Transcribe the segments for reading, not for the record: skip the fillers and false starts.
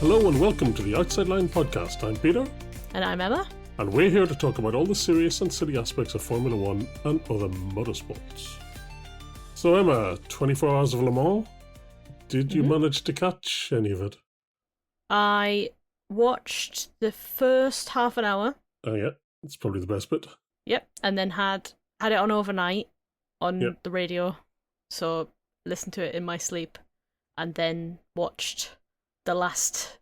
Hello and welcome to the Outside Line podcast. I'm Peter. And I'm Emma. And we're here to talk about all the serious and silly aspects of Formula 1 and other motorsports. So Emma, 24 Hours of Le Mans, did you manage to catch any of it? I watched the first half an hour. Oh yeah, it's probably the best bit. Yep, and then had it on overnight on the radio, so listened to it in my sleep, and then watched the last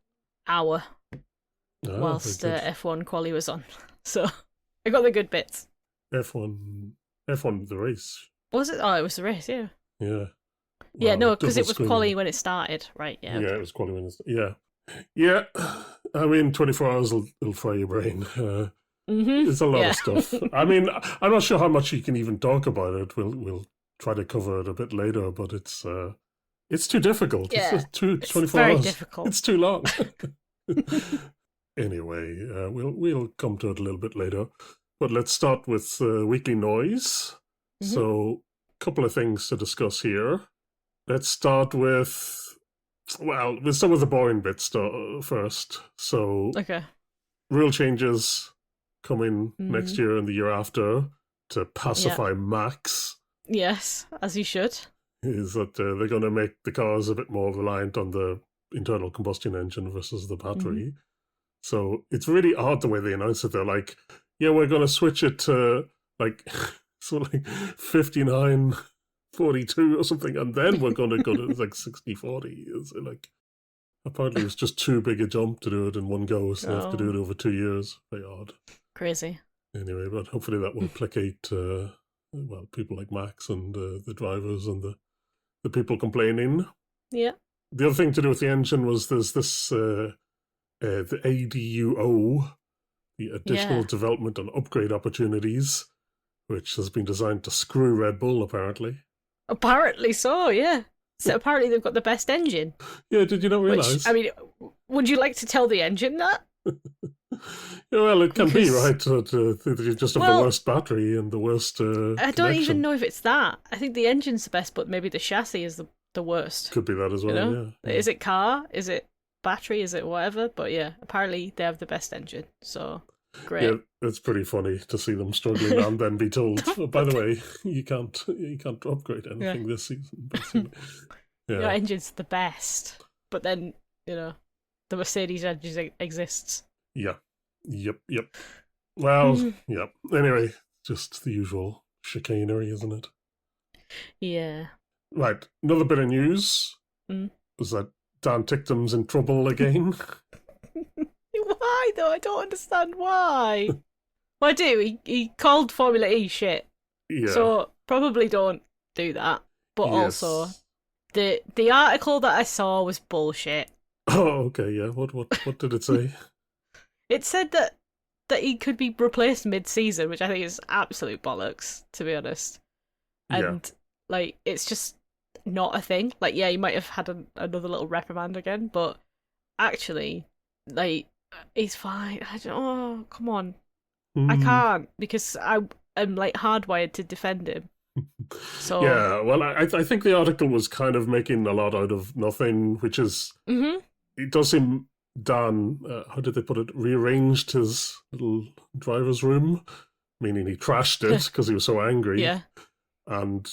hour whilst F1 quali was on. So I got the good bits. F1 the race. Was it? Oh, it was the race, yeah. Yeah. Yeah, well, no, because it was quali when it started, right? Yeah. Yeah, it was quali when it started. Yeah. I mean, 24 hours will fry your brain. It's a lot of stuff. I mean, I'm not sure how much you can even talk about it. We'll try to cover it a bit later, but it's too difficult. Yeah, it's 24 very hours. difficult. It's too long. Anyway, we'll come to it a little bit later. But let's start with weekly noise. So, a couple of things to discuss here. Let's start with, we'll start with the boring bits first. So, rule changes coming next year and the year after to pacify Max. Yes, as you should. Is that they're going to make the cars a bit more reliant on the internal combustion engine versus the battery. So it's really odd the way they announce it. They're like, yeah, we're going to switch it to like 59-42 or something, and then we're going to go to like 60-40. It's like, apparently it was just too big a jump to do it in one go, so they have to do it over 2 years. Very odd. Crazy. Anyway, but hopefully that will placate people like Max and the drivers and the people complaining. Yeah. The other thing to do with the engine was there's this the ADUO, the Additional Development and Upgrade Opportunities, which has been designed to screw Red Bull, apparently. Apparently so, yeah. So apparently they've got the best engine. Yeah, did you not realise? I mean, would you like to tell the engine that? Well, it can be, right? They just have the worst battery and the worst I don't even know if it's that. I think the engine's the best, but maybe the chassis is the worst. Could be that as well, yeah. Is it car? Is it battery? Is it whatever? But yeah, apparently they have the best engine, so great. Yeah, it's pretty funny to see them struggling and then be told, by the way, you can't upgrade anything this season. Your engine's the best, but then, the Mercedes engine exists. Yeah. Yep. Well, yeah. Anyway, just the usual chicanery, isn't it? Yeah. Right. Another bit of news was that Dan Ticktum's in trouble again. Why, though? I don't understand why. Well, I do. He called Formula E shit. Yeah. So probably don't do that. But also, the article that I saw was bullshit. Oh, okay, yeah. What did it say? It said that he could be replaced mid-season, which I think is absolute bollocks, to be honest. And, it's just not a thing. Like, yeah, you might have had another little reprimand again, but actually, he's fine. Come on. I can't, because I'm, hardwired to defend him. So yeah, well, I think the article was kind of making a lot out of nothing, which is... It does seem Dan, how did they put it, rearranged his little driver's room, meaning he trashed it because he was so angry. Yeah. And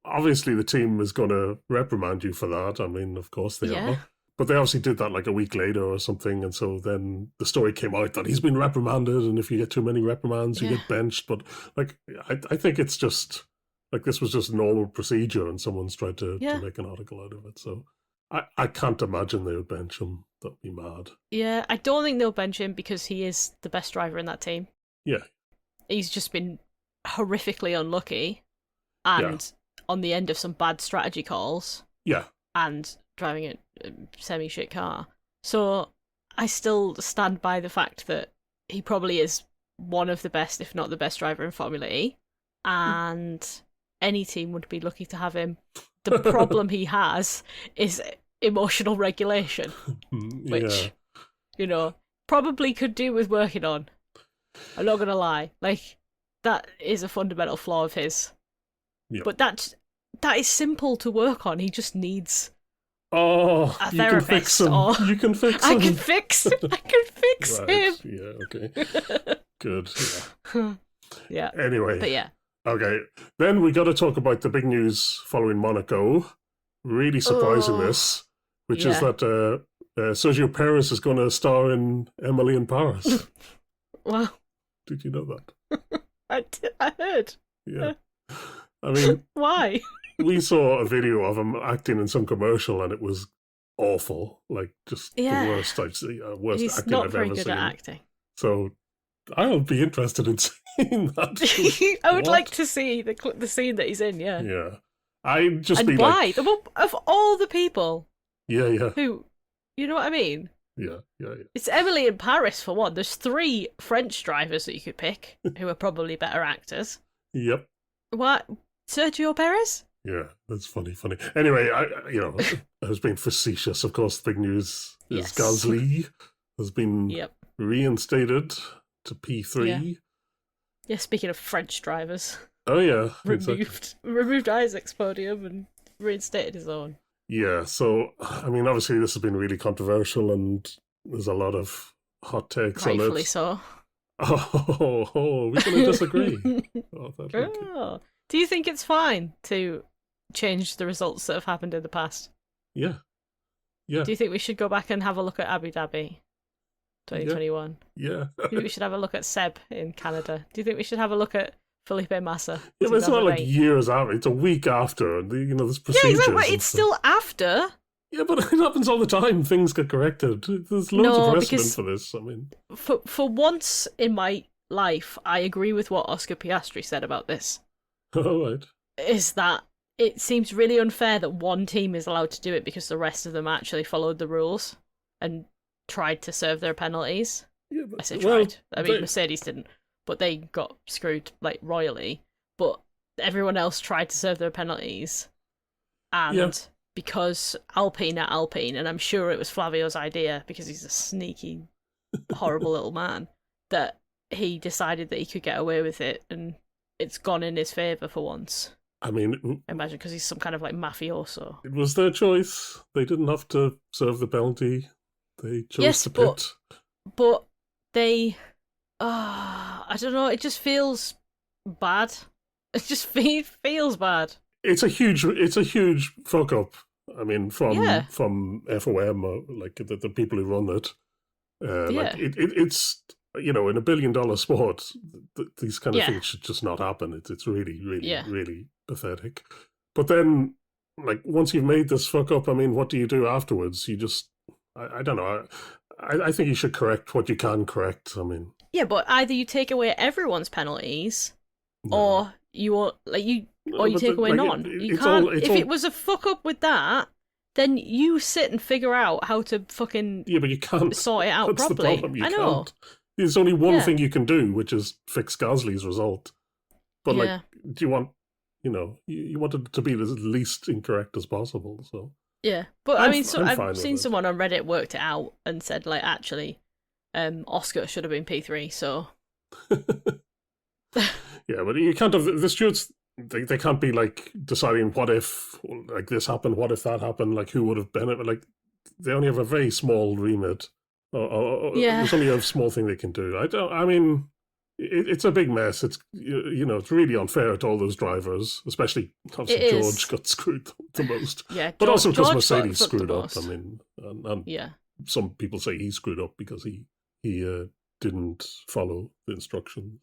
obviously the team is going to reprimand you for that. I mean, of course they are. But they obviously did that like a week later or something, and so then the story came out that he's been reprimanded, and if you get too many reprimands, you get benched. But, I think it's just, this was just normal procedure, and someone's tried to make an article out of it, so... I can't imagine they would bench him. That'd be mad. Yeah, I don't think they'll bench him because he is the best driver in that team. Yeah. He's just been horrifically unlucky and on the end of some bad strategy calls. Yeah. And driving a semi-shit car. So I still stand by the fact that he probably is one of the best, if not the best driver in Formula E. And any team would be lucky to have him. The problem he has is emotional regulation, which, probably could do with working on. I'm not going to lie. That is a fundamental flaw of his. Yep. But that is simple to work on. He just needs Oh, a you can fix therapist, him. or You can fix I him. can fix Right. him. Yeah, okay. Good. Yeah. Yeah. Anyway. But yeah. Okay. Then we got to talk about the big news following Monaco. Really surprising this, which is that Sergio Perez is going to star in Emily in Paris. Wow. Did you know that? I heard. Yeah. I mean, why? We saw a video of him acting in some commercial, and it was awful. Like, just the worst worst He's acting not I've very ever good seen. at acting. So I'll be interested in seeing that. I would like to see the scene that he's in. Yeah. Yeah. I'd just and be why? like, Of all the people. Yeah. Who, you know what I mean? Yeah. It's Emily in Paris for one. There's 3 French drivers that you could pick who are probably better actors. Yep. What? Sergio Perez? Yeah, that's funny. Anyway, I was being facetious. Of course, the big news is Gasly has been reinstated to P3. Yeah, speaking of French drivers. Oh, yeah. Removed Isaac's podium and reinstated his own. Yeah, so, I mean, obviously this has been really controversial and there's a lot of hot takes on it. Rightfully so. Oh, we're going to disagree. Do you think it's fine to change the results that have happened in the past? Yeah. Do you think we should go back and have a look at Abu Dhabi 2021? Yeah. Do you think we should have a look at Seb in Canada? Do you think we should have a look at Felipe Massa? Yeah, but it's not like years after. It's a week after. There's procedures. Yeah, exactly. It's still after. Yeah, but it happens all the time. Things get corrected. There's loads of precedent for this. I mean, for once in my life, I agree with what Oscar Piastri said about this. All right. Is that it seems really unfair that one team is allowed to do it because the rest of them actually followed the rules and tried to serve their penalties. Yeah, I say tried. I mean, Mercedes didn't, but they got screwed like royally. But everyone else tried to serve their penalties, and because Alpine are Alpine, and I'm sure it was Flavio's idea because he's a sneaky, horrible little man, that he decided that he could get away with it, and it's gone in his favour for once. I mean, imagine because he's some kind of like mafioso. It was their choice. They didn't have to serve the penalty. They chose to pit. But they, I don't know. It just feels bad. It just feels bad. It's a huge fuck up. I mean, from FOM or like the people who run it. Like it's in a $1 billion sport, these kind of things should just not happen. It's really, really, really pathetic. But then, like, once you've made this fuck up, I mean, what do you do afterwards? You just, I don't know. I think you should correct what you can correct. I mean, yeah, but either you take away everyone's penalties, or you take away none. You can't. If it was a fuck up with that, then you sit and figure out how to fucking but you can't sort it out that's properly. The problem. You I know. Can't. There's only one thing you can do, which is fix Gasly's result. But like, do you want, you want it to be the least incorrect as possible? So yeah, but I mean, I've seen someone on Reddit worked it out and said like, actually, Oscar should have been P3. So yeah, but you can't have the stewards. They can't be like deciding what if like this happened, what if that happened, like who would have benefited. Like they only have a very small remit. There's only a small thing they can do. I mean, it's a big mess. It's it's really unfair to all those drivers, especially obviously George got screwed the most. Yeah, but also because Mercedes screwed up. I mean, and yeah, some people say he screwed up because he didn't follow the instructions.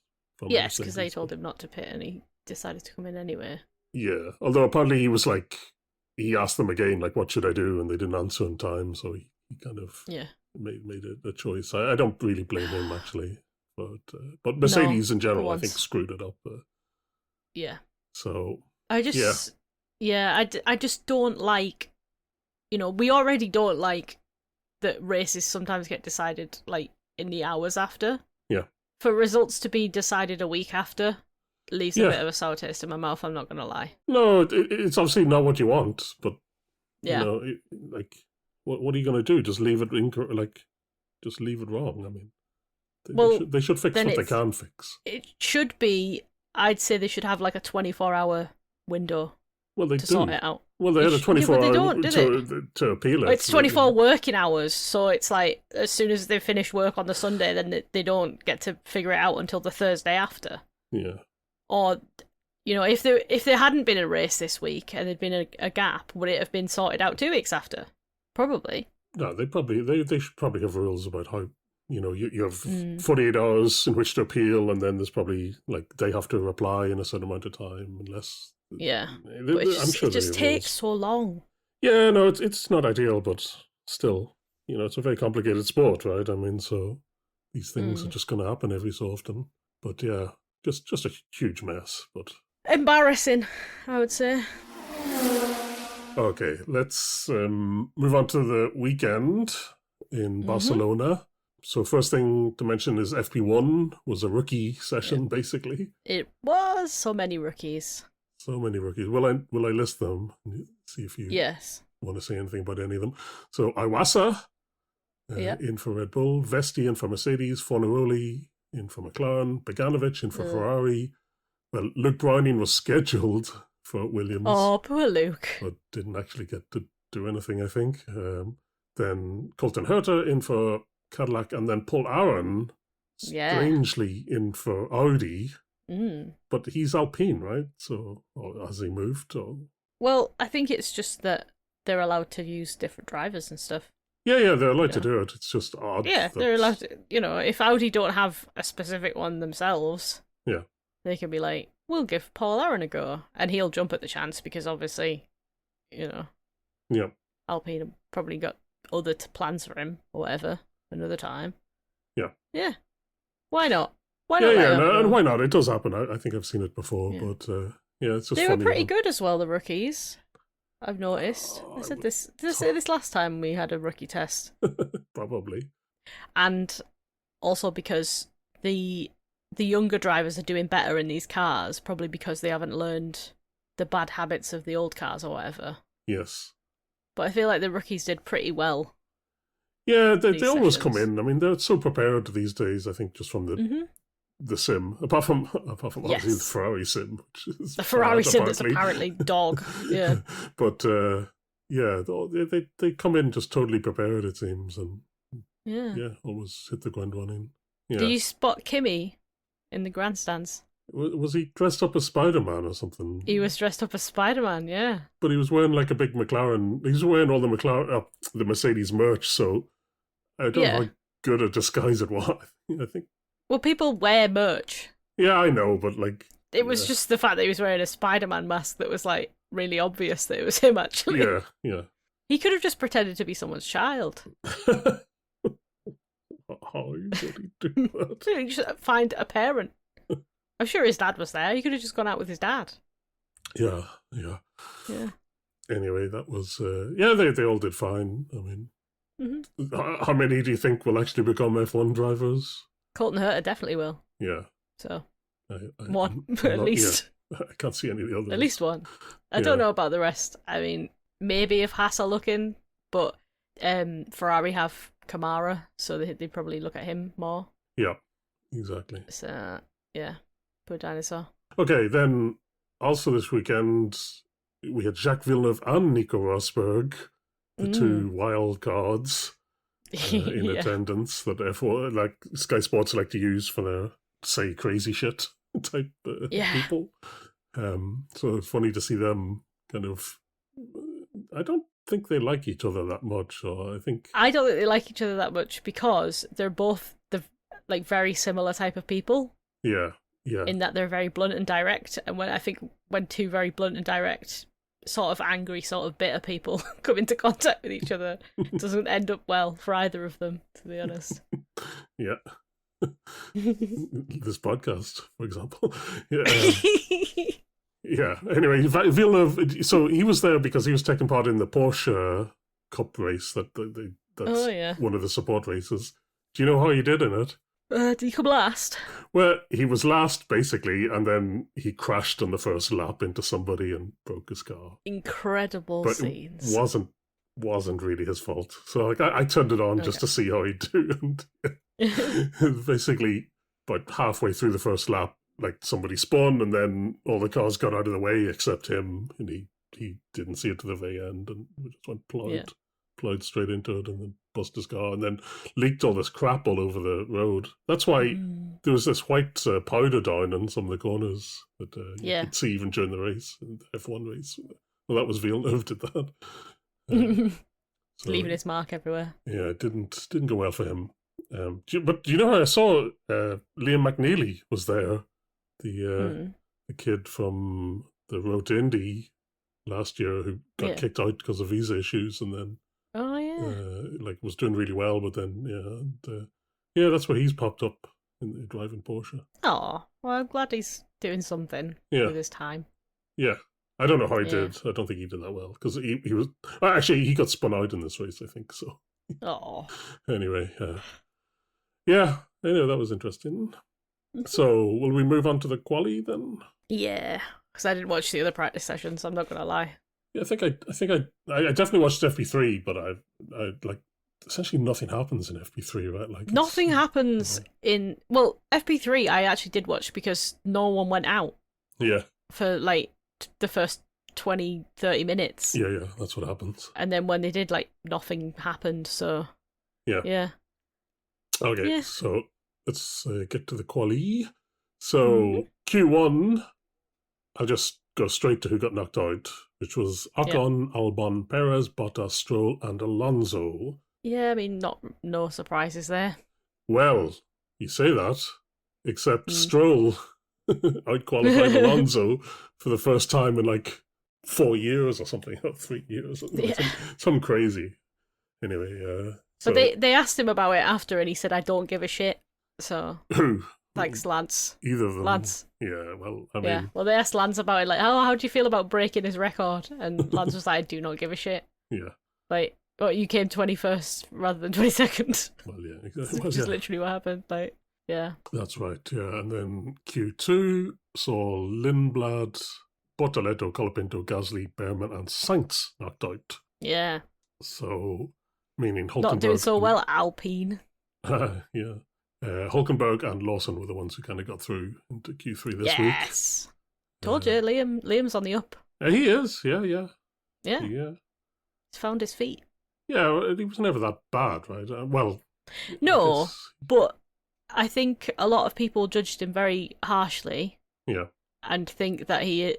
Yes, because they told him not to pit, and he decided to come in anyway. Yeah, although apparently he asked them again, like, what should I do? And they didn't answer in time, so he kind of made a choice. I don't really blame him, actually. But Mercedes in general, I think, screwed it up. Yeah. So, I just don't like, we already don't like that races sometimes get decided, like, in the hours after. Yeah. For results to be decided a week after leaves a bit of a sour taste in my mouth, I'm not going to lie. No, it's obviously not what you want, but, yeah. What are you going to do? Just leave it just leave it wrong? I mean, they should fix what they can fix. It should be, I'd say they should have like a 24-hour window to sort it out. Well, they had a 24 but they hour don't, do to appeal it. It's 24 working hours, so it's like as soon as they finish work on the Sunday, then they don't get to figure it out until the Thursday after. Yeah. Or, if there hadn't been a race this week and there'd been a gap, would it have been sorted out 2 weeks after? Probably. No, they should probably have rules about how, you have 48 hours in which to appeal, and then there's probably, like, they have to reply in a certain amount of time, unless... Yeah. But it just takes so long. Yeah, no, it's not ideal, but still, it's a very complicated sport, right? I mean, so these things are just going to happen every so often. But yeah, just a huge mess. But embarrassing, I would say. Okay, let's move on to the weekend in Barcelona. So first thing to mention is FP1 was a rookie session, basically. It was so many rookies. So many rookies. Will I list them? See if you want to say anything about any of them. So Iwasa in for Red Bull, Vesti in for Mercedes, Fornaroli in for McLaren, Beganovic in for Ferrari. Well, Luke Browning was scheduled for Williams. Oh, poor Luke. But didn't actually get to do anything, I think. Then Colton Herta in for Cadillac, and then Paul Aron, strangely, in for Audi. But he's Alpine, right? So, or has he moved? Or... Well, I think it's just that they're allowed to use different drivers and stuff. Yeah, they're allowed to do it. It's just odd. Yeah, they're allowed to, if Audi don't have a specific one themselves, they can be like, we'll give Paul Aron a go. And he'll jump at the chance because obviously, Alpine have probably got other plans for him or whatever another time. Yeah. Yeah. Why not? Why not? And why not? It does happen. I think I've seen it before, but it's just they funny. Were pretty good as well, the rookies. I've noticed. I said this. Did I say this last time we had a rookie test? Probably. And also because the younger drivers are doing better in these cars, probably because they haven't learned the bad habits of the old cars or whatever. Yes. But I feel like the rookies did pretty well. Yeah, they always come in. I mean, they're so prepared these days, I think, just from the sim. Apart from obviously the Ferrari sim, which is the Ferrari sim that's apparently dog. Yeah. But they come in just totally prepared, it seems, and always hit the ground running. Yeah. Did you spot Kimi in the grandstands? Was he dressed up as Spider-Man or something? He was dressed up as Spider-Man, yeah. But he was wearing like a big McLaren. He was wearing all the the Mercedes merch, so I don't know how good a disguise it was. I think. Well, people wear merch. Yeah, I know, but like... It was just the fact that he was wearing a Spider-Man mask that was like really obvious that it was him, actually. Yeah. He could have just pretended to be someone's child. How did he do that? You just find a parent. I'm sure his dad was there. He could have just gone out with his dad. Yeah. Anyway, that was... they all did fine. I mean, how many do you think will actually become F1 drivers? Colton Herta definitely will. Yeah. So, one, at least. I can't see any of the others. At least one. I don't know about the rest. I mean, maybe if Haas are looking, but Ferrari have Câmara, so they probably look at him more. Yeah, exactly. So, yeah. Poor dinosaur. Okay, then also this weekend we had Jacques Villeneuve and Nico Rosberg, the two wild cards in attendance that F1, like Sky Sports like to use for their say crazy shit type people. So it's funny to see them kind of. I don't think they like each other that much, or I don't think they like each other that much because they're both the like very similar type of people. Yeah. In that they're very blunt and direct, and when two very blunt and direct, sort of angry, sort of bitter people come into contact with each other, it doesn't end up well for either of them, to be honest. Yeah. This podcast, for example. Yeah. Anyway, Villeneuve. So he was there because he was taking part in the Porsche Cup race. That's one of the support races. Do you know how he did in it? Did he come last? Well, he was last, basically, and then he crashed on the first lap into somebody and broke his car. Incredible scenes. It wasn't really his fault. So like, I turned it on just to see how he'd do. And basically, about halfway through the first lap, like somebody spun, and then all the cars got out of the way except him, and he he didn't see it to the very end and we just went plowed straight into it and then bust his car and then leaked all this crap all over the road. That's why there was this white powder down in some of the corners that you could see even during the race, the F1 race. Well, that was Villeneuve did that. Leaving his mark everywhere. Yeah, it didn't go well for him. But do you know how I saw Liam McNeely was there, the kid from the Road to Indy last year who got kicked out because of visa issues and then was doing really well, but then that's where he's popped up in driving Porsche. Oh, well, I'm glad he's doing something with his time. Yeah. I don't know how he did. I don't think he did that well because he was actually he got spun out in this race, I think. So. Oh. Anyway, anyway, that was interesting. So, will we move on to the quali then? Yeah, because I didn't watch the other practice sessions. So I'm not gonna lie. Yeah, I think I definitely watched FP3, but I like essentially nothing happens in FP3, right? Like nothing happens in FP3. I actually did watch because no one went out. Yeah. For like the first 20-30 minutes. Yeah, that's what happens. And then when they did, like, nothing happened, so... Yeah. Okay, so let's get to the quali. So, Q1, I'll just go straight to who got knocked out, which was Ocon, Albon, Perez, Bottas, Stroll, and Alonso. Yeah, I mean, no surprises there. Well, you say that, except Stroll outqualified Alonso for the first time in like 4 years or something, or 3 years, some crazy. Anyway, but they asked him about it after, and he said, "I don't give a shit." So thanks, Lance. Either of them, Lance. Yeah, well, I mean, well, they asked Lance about it, like, how do you feel about breaking his record? And Lance was like, "I do not give a shit." Yeah, like, you came 21st rather than 22nd. Well, yeah, exactly. Which is literally what happened. Like. Yeah. That's right, yeah. And then Q2 saw Lindblad, Bortoleto, Colapinto, Gasly, Behrman, and Sainz knocked out. Yeah. So, meaning Hulkenberg. Not doing so well, Alpine. Yeah. Hulkenberg and Lawson were the ones who kind of got through into Q3 this week. Yes. Told you, Liam's on the up. He is, yeah. Yeah. He's found his feet. Yeah, he was never that bad, right? No, but I think a lot of people judged him very harshly. Yeah. And think that he's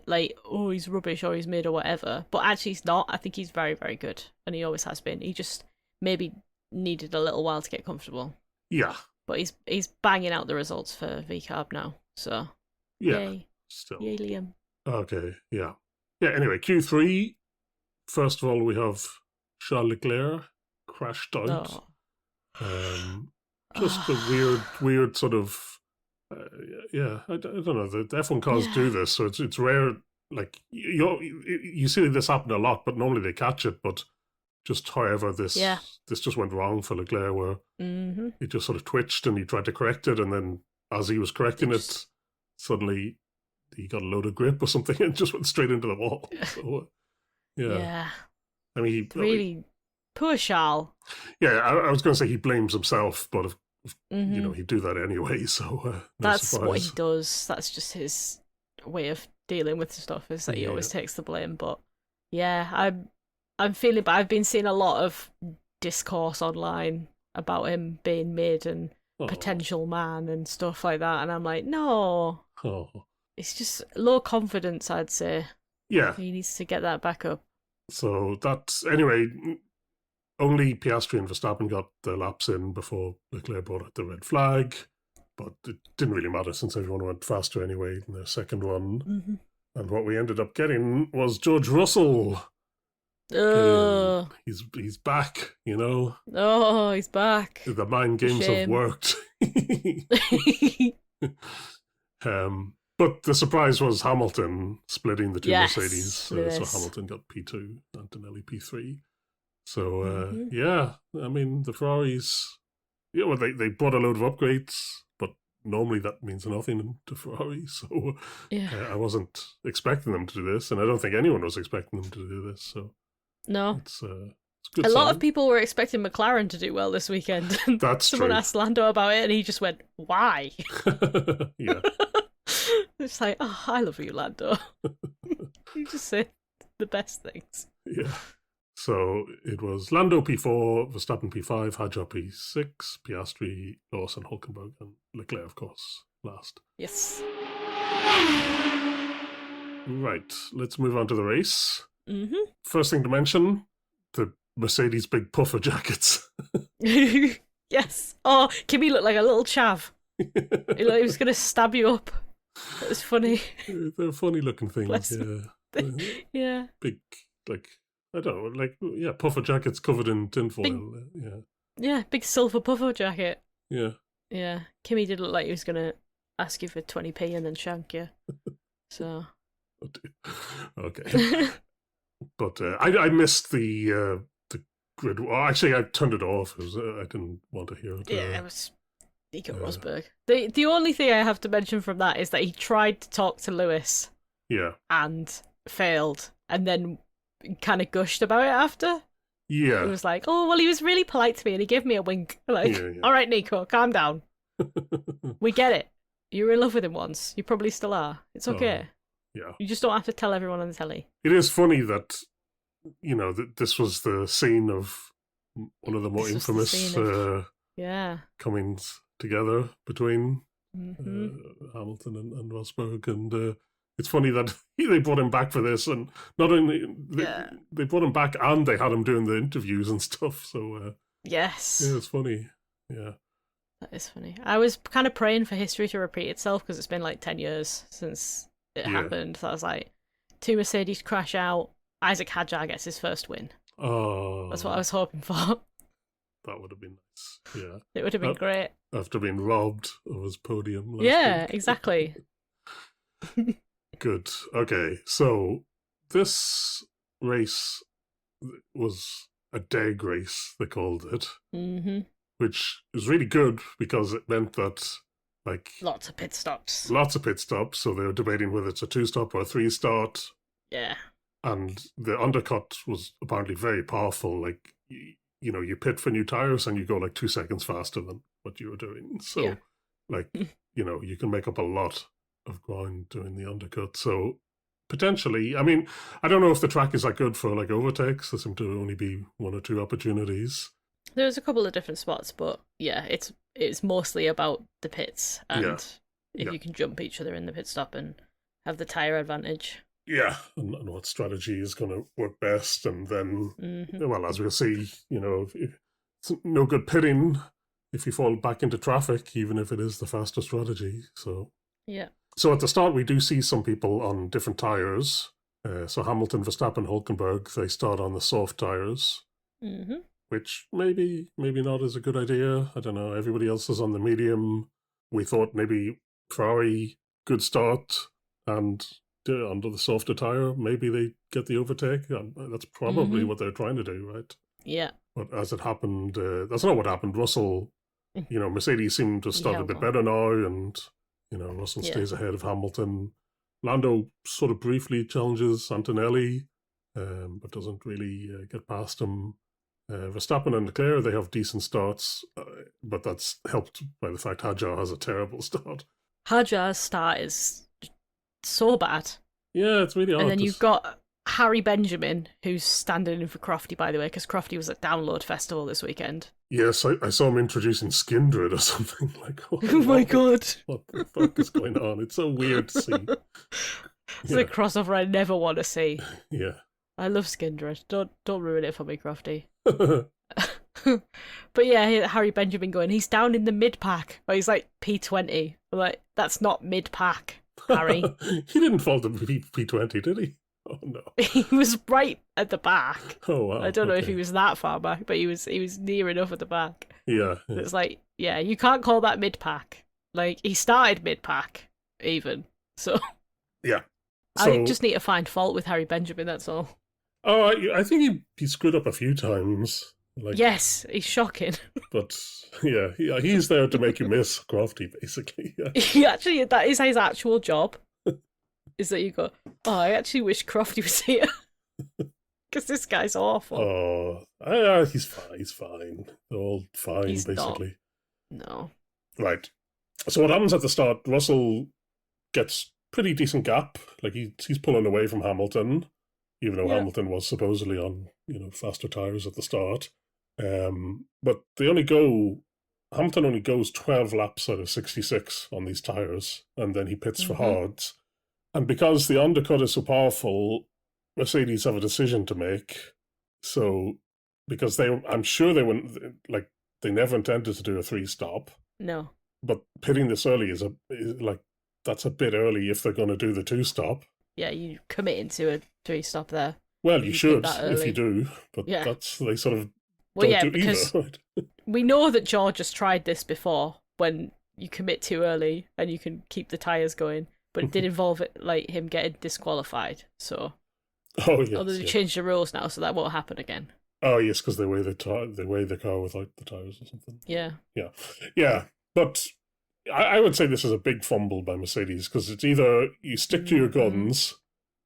rubbish or he's mid or whatever. But actually he's not. I think he's very, very good. And he always has been. He just maybe needed a little while to get comfortable. Yeah. But he's banging out the results for VCARB now. So, yay. Still. Yay, Liam. Okay, yeah. Yeah, anyway, Q3. First of all, we have Charles Leclerc crashed out. Just a weird sort of, I don't know. The F1 cars do this, so it's rare. Like you see this happen a lot, but normally they catch it. But just however this just went wrong for Leclerc, where it just sort of twitched and he tried to correct it, and then as he was correcting it, suddenly he got a load of grip or something and just went straight into the wall. So, yeah. I mean, really poor Charles. Yeah, I was going to say he blames himself, but he'd do that anyway. So that's surprise. what he does. That's just his way of dealing with stuff. Is that he always takes the blame. But yeah, I'm feeling. But I've been seeing a lot of discourse online about him being mid and potential man and stuff like that, and I'm like, no. It's just low confidence, I'd say. Yeah. He needs to get that back up. So that's anyway. Only Piastri and Verstappen got their laps in before Leclerc brought out the red flag, but it didn't really matter since everyone went faster anyway in their second one. And what we ended up getting was George Russell. He's back, you know. Oh, he's back. The mind games have worked. But the surprise was Hamilton splitting the two Mercedes. So Hamilton got P2, Antonelli P3. So, I mean, the Ferraris, they brought a load of upgrades, but normally that means nothing to Ferrari. So I wasn't expecting them to do this, and I don't think anyone was expecting them to do this. So no. It's good. A lot of people were expecting McLaren to do well this weekend. That's Someone true. asked Lando about it, and he just went, why? Yeah. It's like, I love you, Lando. You just say, the best things. Yeah. So it was Lando P4, Verstappen P5, Hadjar P6, Piastri, Lawson, Hulkenberg, and Leclerc, of course, last. Yes. Right, let's move on to the race. Mm-hmm. First thing to mention, the Mercedes big puffer jackets. Yes. Oh, Kimi looked like a little chav. He looked like he was going to stab you up. It was funny. They're funny looking things, yeah. Yeah. Big, like, I don't know, like, yeah, puffer jackets covered in tinfoil. Yeah. Yeah, big silver puffer jacket. Yeah. Yeah. Kimi did look like he was going to ask you for 20p and then shank you. So. Okay. But I missed the grid. Well, actually, I turned it off. I didn't want to hear it. Yeah, it was Nico Rosberg. The only thing I have to mention from that is that he tried to talk to Lewis. Yeah. And failed, and then kind of gushed about it after. Yeah. He was like, "Oh, well, he was really polite to me, and he gave me a wink." Like, all right, Nico, calm down. We get it. You were in love with him once. You probably still are. It's okay. Yeah. You just don't have to tell everyone on the telly. It is funny that, this was the scene of one of the more infamous comings together between Hamilton and Rosberg. And it's funny that they brought him back for this. And not only they brought him back and they had him doing the interviews and stuff. So, yes. Yeah, it's funny. Yeah. That is funny. I was kind of praying for history to repeat itself because it's been like 10 years since it happened. So I was like, 2 Mercedes crash out, Isaac Hadjar gets his first win. Oh. That's what I was hoping for. That would have been nice. Yeah. It would have been great. After being robbed of his podium last week. Exactly. Good. Okay, so this race was a DEG race, they called it. Mm-hmm. Which is really good because it meant that, like... Lots of pit stops. So they were debating whether it's a 2-stop or a 3-start. Yeah. And the undercut was apparently very powerful. Like, you pit for new tires and you go like 2 seconds faster than what you were doing. So, you can make up a lot of ground doing the undercut. So, potentially, I mean, I don't know if the track is that good for like overtakes. There seem to only be 1 or 2 opportunities. There's a couple of different spots, but it's mostly about the pits and if you can jump each other in the pit stop and have the tyre advantage. Yeah, and what strategy is going to work best, and then, well, as we'll see, it's no good pitting if you fall back into traffic, even if it is the faster strategy. So So at the start, we do see some people on different tyres. So Hamilton, Verstappen, Hulkenberg, they start on the soft tyres. Mm-hmm. Which maybe not is a good idea. I don't know. Everybody else is on the medium. We thought maybe Ferrari, good start, and under the softer tyre, maybe they get the overtake. That's probably what they're trying to do, right? Yeah. But as it happened, that's not what happened. Russell, Mercedes seemed to start a bit better now, and, Russell stays ahead of Hamilton. Lando sort of briefly challenges Antonelli, but doesn't really get past him. Verstappen and Leclerc, they have decent starts, but that's helped by the fact Hadjar has a terrible start. Hadjar's start is so bad. Yeah, it's really odd. And then you've got Harry Benjamin, who's standing in for Crofty, by the way, because Crofty was at Download Festival this weekend. Yes, I saw him introducing Skindred or something. Like, oh my god. What the fuck is going on? It's so weird to see. It's a crossover I never want to see. Yeah. I love Skindred. Don't ruin it for me, Crofty. But yeah, Harry Benjamin going, he's down in the mid-pack. Or he's like P20. I'm like, that's not mid-pack, Harry. He didn't fall to P20, did he? Oh no. He was right at the back. Oh wow. I don't know if he was that far back, but he was near enough at the back. Yeah. It's like, you can't call that mid-pack. Like, he started mid-pack, even. So yeah. I just need to find fault with Harry Benjamin, that's all. Oh, I think he screwed up a few times. Like, yes, he's shocking. But yeah, he's there to make you miss Crofty, basically. Yeah. He actually, that is his actual job. Is that you go, I actually wish Crofty was here. Because this guy's awful. Oh, he's fine. He's fine. They're all fine, he's basically. Not. No. Right. So what happens at the start? Russell gets pretty decent gap. Like he's pulling away from Hamilton. even though Hamilton was supposedly on, faster tyres at the start. But Hamilton only goes 12 laps out of 66 on these tyres, and then he pits for hards. And because the undercut is so powerful, Mercedes have a decision to make. So, because I'm sure they wouldn't, they never intended to do a 3-stop. No. But pitting this early is that's a bit early if they're going to do the 2-stop. Yeah, you commit into a 3-stop there. Well, you should if you do, but they sort of don't do because either. Right? We know that George has tried this before when you commit too early and you can keep the tyres going, but it did involve him getting disqualified. So, although they changed the rules now, so that won't happen again. Oh yes, because they weigh the car without the tyres or something. Yeah. But I would say this is a big fumble by Mercedes, because it's either you stick to your guns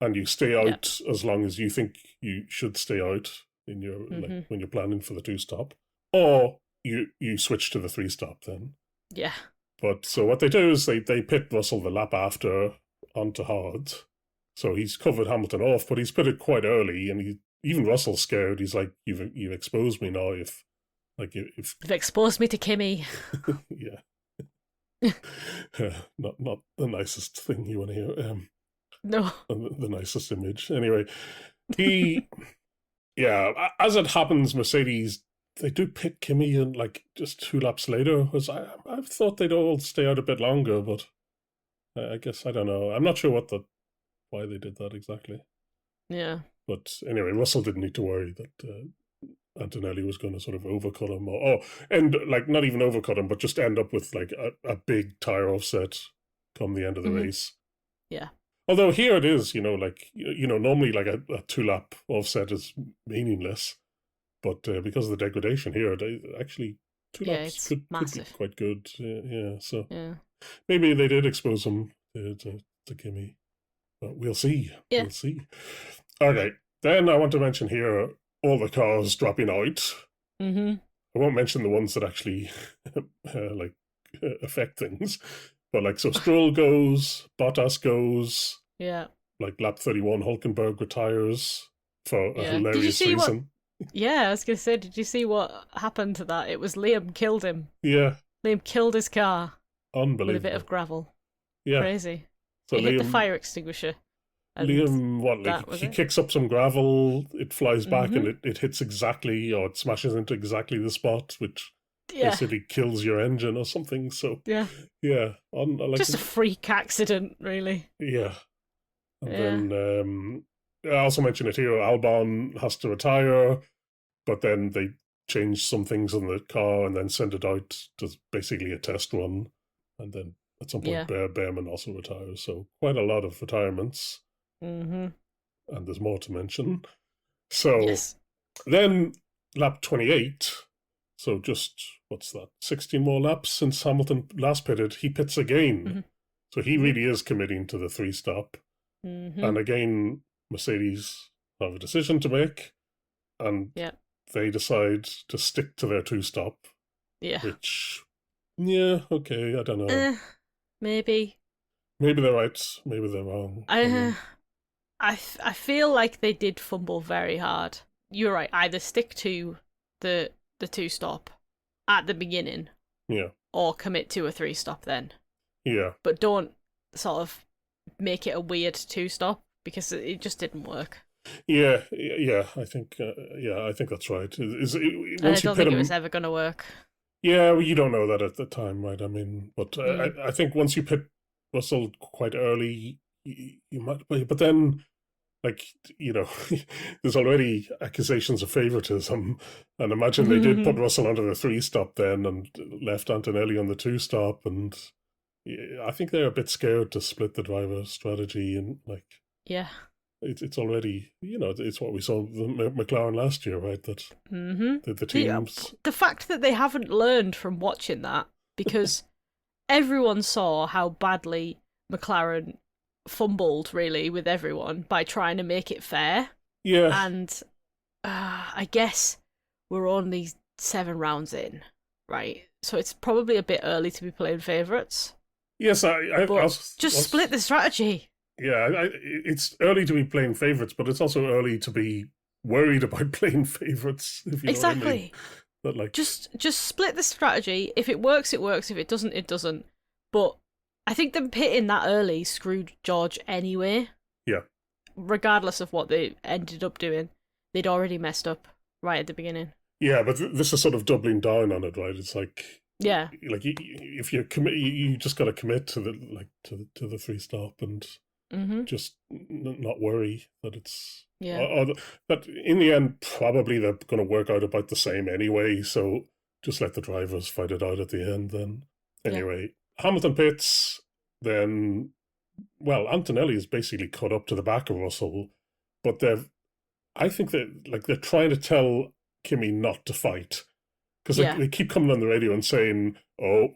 and you stay out as long as you think you should stay out in your when you're planning for the 2-stop, or you switch to the 3-stop then. Yeah. But so what they do is they pit Russell the lap after onto hard. So he's covered Hamilton off, but he's pitted quite early, and even Russell's scared. He's like, you've exposed me now. If you've exposed me to Kimi. Yeah. Not the nicest thing you want to hear. No. The nicest image. Anyway, as it happens, Mercedes, they do pit Kimi and just 2 laps later. I thought they'd all stay out a bit longer, but I guess I don't know. I'm not sure why they did that exactly. Yeah. But anyway, Russell didn't need to worry that Antonelli was going to sort of overcut him, and not even overcut him, but just end up with a big tyre offset come the end of the race. Yeah. Although here it is, normally a 2-lap offset is meaningless, but because of the degradation here, actually 2 laps could be quite good. So maybe they did expose him to Kimi, but we'll see. Yeah. We'll see. Okay, then I want to mention here all the cars dropping out. I won't mention the ones that actually affect things, but so Stroll goes, Bottas goes. Yeah. Lap 31, Hülkenberg retires for a hilarious reason. I was going to say, did you see what happened to that? It was Liam killed him. Yeah. Liam killed his car. Unbelievable. With a bit of gravel. Yeah. Crazy. So he hit the fire extinguisher. Liam, he kicks up some gravel, it flies back, and it hits exactly, or it smashes into exactly the spot, which basically kills your engine or something. So yeah. Just a freak accident, really. Yeah. And then I also mentioned it here, Albon has to retire, but then they change some things on the car and then send it out to basically a test run, and then at some point Behrman also retires. So quite a lot of retirements. And there's more to mention. So then lap 28, so just, 16 more laps since Hamilton last pitted, he pits again. So he really is committing to the 3-stop. And again, Mercedes have a decision to make, and they decide to stick to their 2-stop. Yeah. Which, okay, I don't know. Maybe. Maybe they're right, maybe they're wrong. I feel like they did fumble very hard. You're right, either stick to the 2-stop at the beginning. Yeah. Or commit to a 3-stop then. Yeah. But don't sort of make it a weird 2-stop, because it just didn't work. Yeah, I think that's right. I don't think it was ever going to work. Yeah, well, you don't know that at the time, right? I mean, but I think once you pit Russell quite early, you might, but then, there's already accusations of favoritism, and imagine they did put Russell under the 3-stop then and left Antonelli on the 2-stop, and I think they're a bit scared to split the driver strategy, and it's already, it's what we saw with McLaren last year, right? That the teams, the fact that they haven't learned from watching that, because everyone saw how badly McLaren fumbled really with everyone by trying to make it fair. Yeah. And I guess we're only 7 rounds in, right? So it's probably a bit early to be playing favourites. Yes, split the strategy. it's early to be playing favourites, but it's also early to be worried about playing favourites, if you know what I mean. But like, just split the strategy. If it works, it works. If it doesn't, it doesn't. But I think them pitting that early screwed George anyway. Yeah. Regardless of what they ended up doing, they'd already messed up right at the beginning. Yeah, but this is sort of doubling down on it, right? It's like, yeah, like if you commit, you just got to commit to the to the 3-stop and just not worry that it's but in the end, probably they're going to work out about the same anyway. So just let the drivers fight it out at the end. Then anyway, Hamilton pits. Then, well, Antonelli is basically caught up to the back of Russell, but I think that they're trying to tell Kimi not to fight because they keep coming on the radio and saying, "Oh,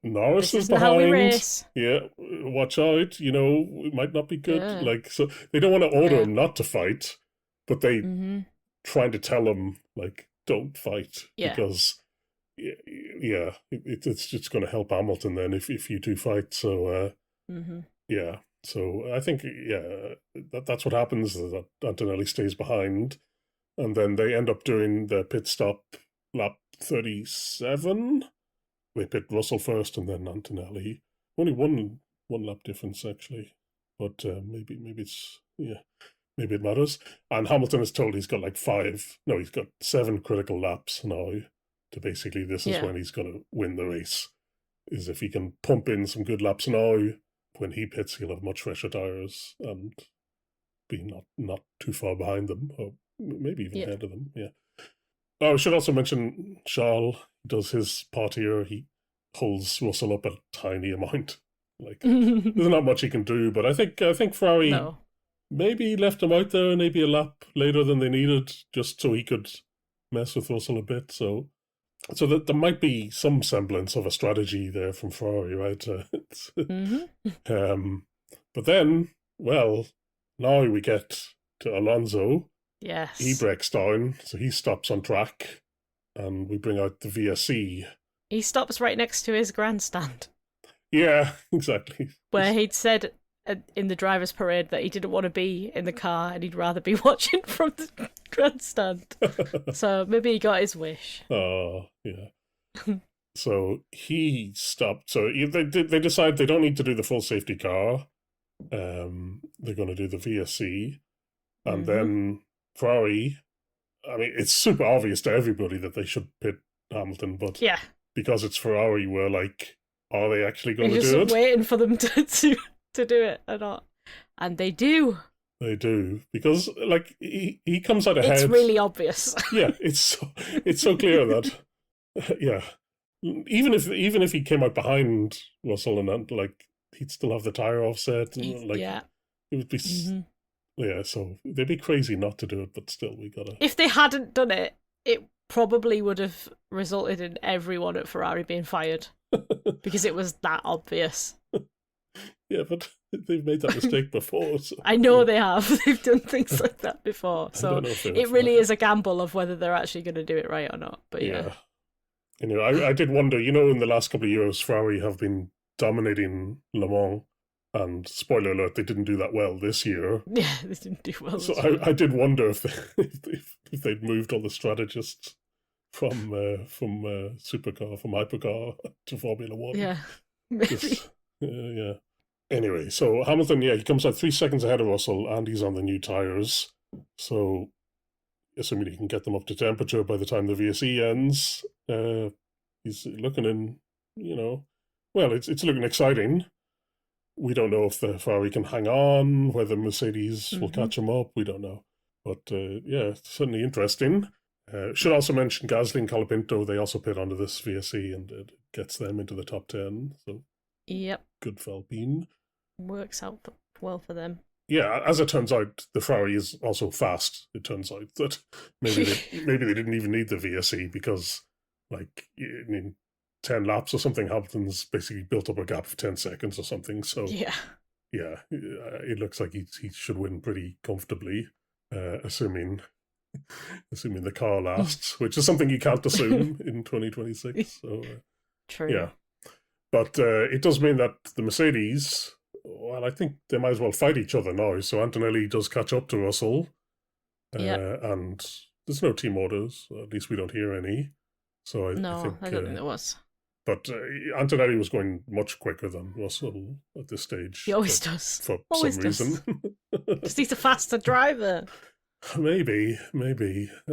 Norris is behind. How we race. Yeah, watch out. You know, it might not be good." Yeah. Like, so they don't want to order him not to fight, but they trying to tell him like, "Don't fight," because it's just going to help Hamilton then if you do fight. So yeah. So I think that's what happens. That Antonelli stays behind. And then they end up doing the pit stop lap 37. They pit Russell first and then Antonelli. Only one lap difference, actually. But maybe maybe it matters. And Hamilton is told he's got he's got 7 critical laps now to basically, this is when he's going to win the race. Is if he can pump in some good laps now, when he pits, he'll have much fresher tyres and be not too far behind them. Or maybe even ahead of them, I should also mention Charles does his part here. He holds Russell up a tiny amount. Like, there's not much he can do, but I think Ferrari maybe left him out there maybe a lap later than they needed, just so he could mess with Russell a bit. So that there might be some semblance of a strategy there from Ferrari, right? But then, well, now we get to Alonso. Yes. He breaks down, so he stops on track, and we bring out the VSC. He stops right next to his grandstand. Yeah, exactly. Where he'd said in the driver's parade that he didn't want to be in the car and he'd rather be watching from the grandstand. So maybe he got his wish. Oh, yeah. So he stopped. So they decide they don't need to do the full safety car. They're going to do the VSC. And then Ferrari, I mean, it's super obvious to everybody that they should pit Hamilton, but because it's Ferrari, we're like, are they actually going to do it? Just waiting for them to do it or not. And they do. They do, because like he comes out ahead. It's really obvious. Yeah, it's so clear that even if he came out behind Russell and like he'd still have the tire offset and like it would be so they'd be crazy not to do it, but still we gotta. If they hadn't done it, it probably would have resulted in everyone at Ferrari being fired because it was that obvious. Yeah, but they've made that mistake before. So. I know they have. They've done things like that before. So it really is a gamble of whether they're actually going to do it right or not. But yeah. You know, I did wonder, in the last couple of years, Ferrari have been dominating Le Mans. And spoiler alert, they didn't do that well this year. Yeah, they didn't do well. So I did wonder if they'd moved all the strategists from supercar, from hypercar to Formula One. Yeah, maybe. Yeah. Anyway, so Hamilton, he comes out 3 seconds ahead of Russell, and he's on the new tyres. So, assuming he can get them up to temperature by the time the VSE ends, he's looking in. Well, it's looking exciting. We don't know if the Ferrari can hang on, whether Mercedes will catch him up. We don't know. But, it's certainly interesting. Should also mention Gasly and Colapinto. They also pit onto this VSE, and it gets them into the top 10. So, yep. Good for Alpine. Works out well for them. Yeah, as it turns out, the Ferrari is also fast. It turns out that maybe they didn't even need the VSE because, 10 laps or something, Hamilton's basically built up a gap of 10 seconds or something. So it looks like he should win pretty comfortably, assuming the car lasts, which is something you can't assume in 2026. So true. Yeah, but it does mean that the Mercedes, Well, I think they might as well fight each other now. So Antonelli does catch up to Russell. And there's no team orders. At least we don't hear any. So I think... I don't think there was. But Antonelli was going much quicker than Russell at this stage. He always does. For some reason. Because he's a faster driver. Maybe.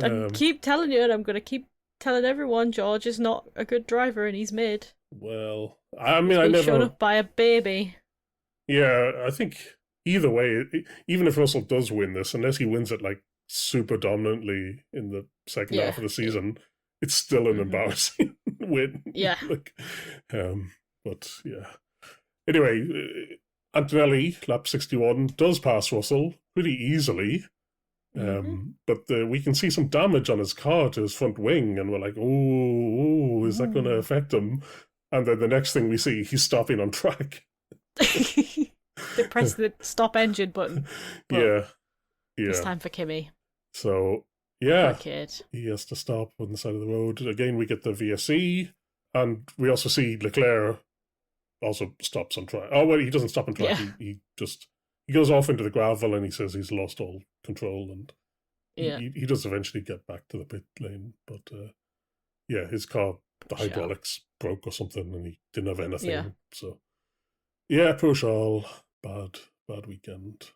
I keep telling you, and I'm going to keep telling everyone, George is not a good driver and he's mid. Well, I mean, I never... shown up by a baby. Yeah, I think either way, even if Russell does win this, unless he wins it like super dominantly in the second half of the season, it's still an embarrassing win. Yeah. But yeah. Anyway, Antonelli, lap 61, does pass Russell pretty easily. But we can see some damage on his car to his front wing, and we're like, oh, is that going to affect him? And then the next thing we see, he's stopping on track. They press the stop engine button. Yeah. It's time for Kimi. So, yeah. Poor kid. He has to stop on the side of the road. Again, we get the VSE, and we also see Leclerc also stops on track. Oh, well, he doesn't stop on track. Yeah. He goes off into the gravel, and he says he's lost all control, and he does eventually get back to the pit lane. But, his car, the hydraulics broke or something, and he didn't have anything. Yeah. So, yeah, poor Charles. Bad weekend.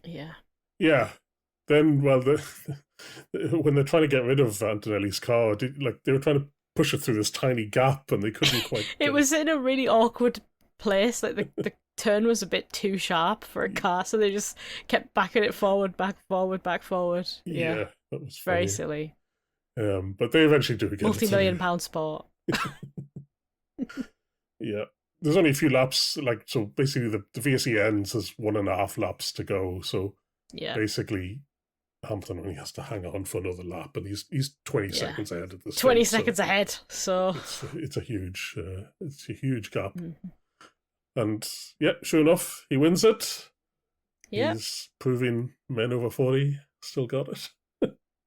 Yeah. Yeah. Then, well, when they're trying to get rid of Antonelli's car, they were trying to push it through this tiny gap, and they couldn't quite. It was in a really awkward place. Like the turn was a bit too sharp for a car, so they just kept backing it forward, back forward. Yeah, that was very silly. But they eventually do get multi-million-pound sport. Yeah. There's only a few laps, so basically the VSE ends, there's 1.5 laps to go, so basically Hamilton only has to hang on for another lap, and he's 20 seconds ahead at this 20 seconds ahead, so... It's a huge gap. And, sure enough, he wins it. Yeah. He's proving men over 40 still got it.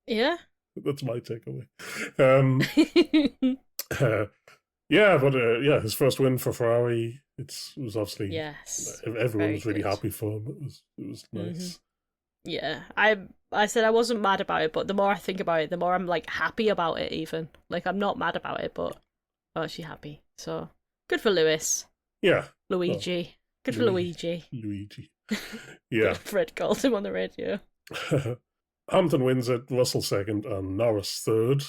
Yeah. That's my takeaway. His first win for Ferrari. It was obviously everyone was really happy for him. It was nice. Yeah, I said I wasn't mad about it, but the more I think about it, the more I'm like happy about it. Even like I'm not mad about it, but I'm actually happy. So good for Lewis. Yeah, Luigi. Good for Luigi. Yeah, Fred called him on the radio. Hamilton wins it. Russell second, and Norris third.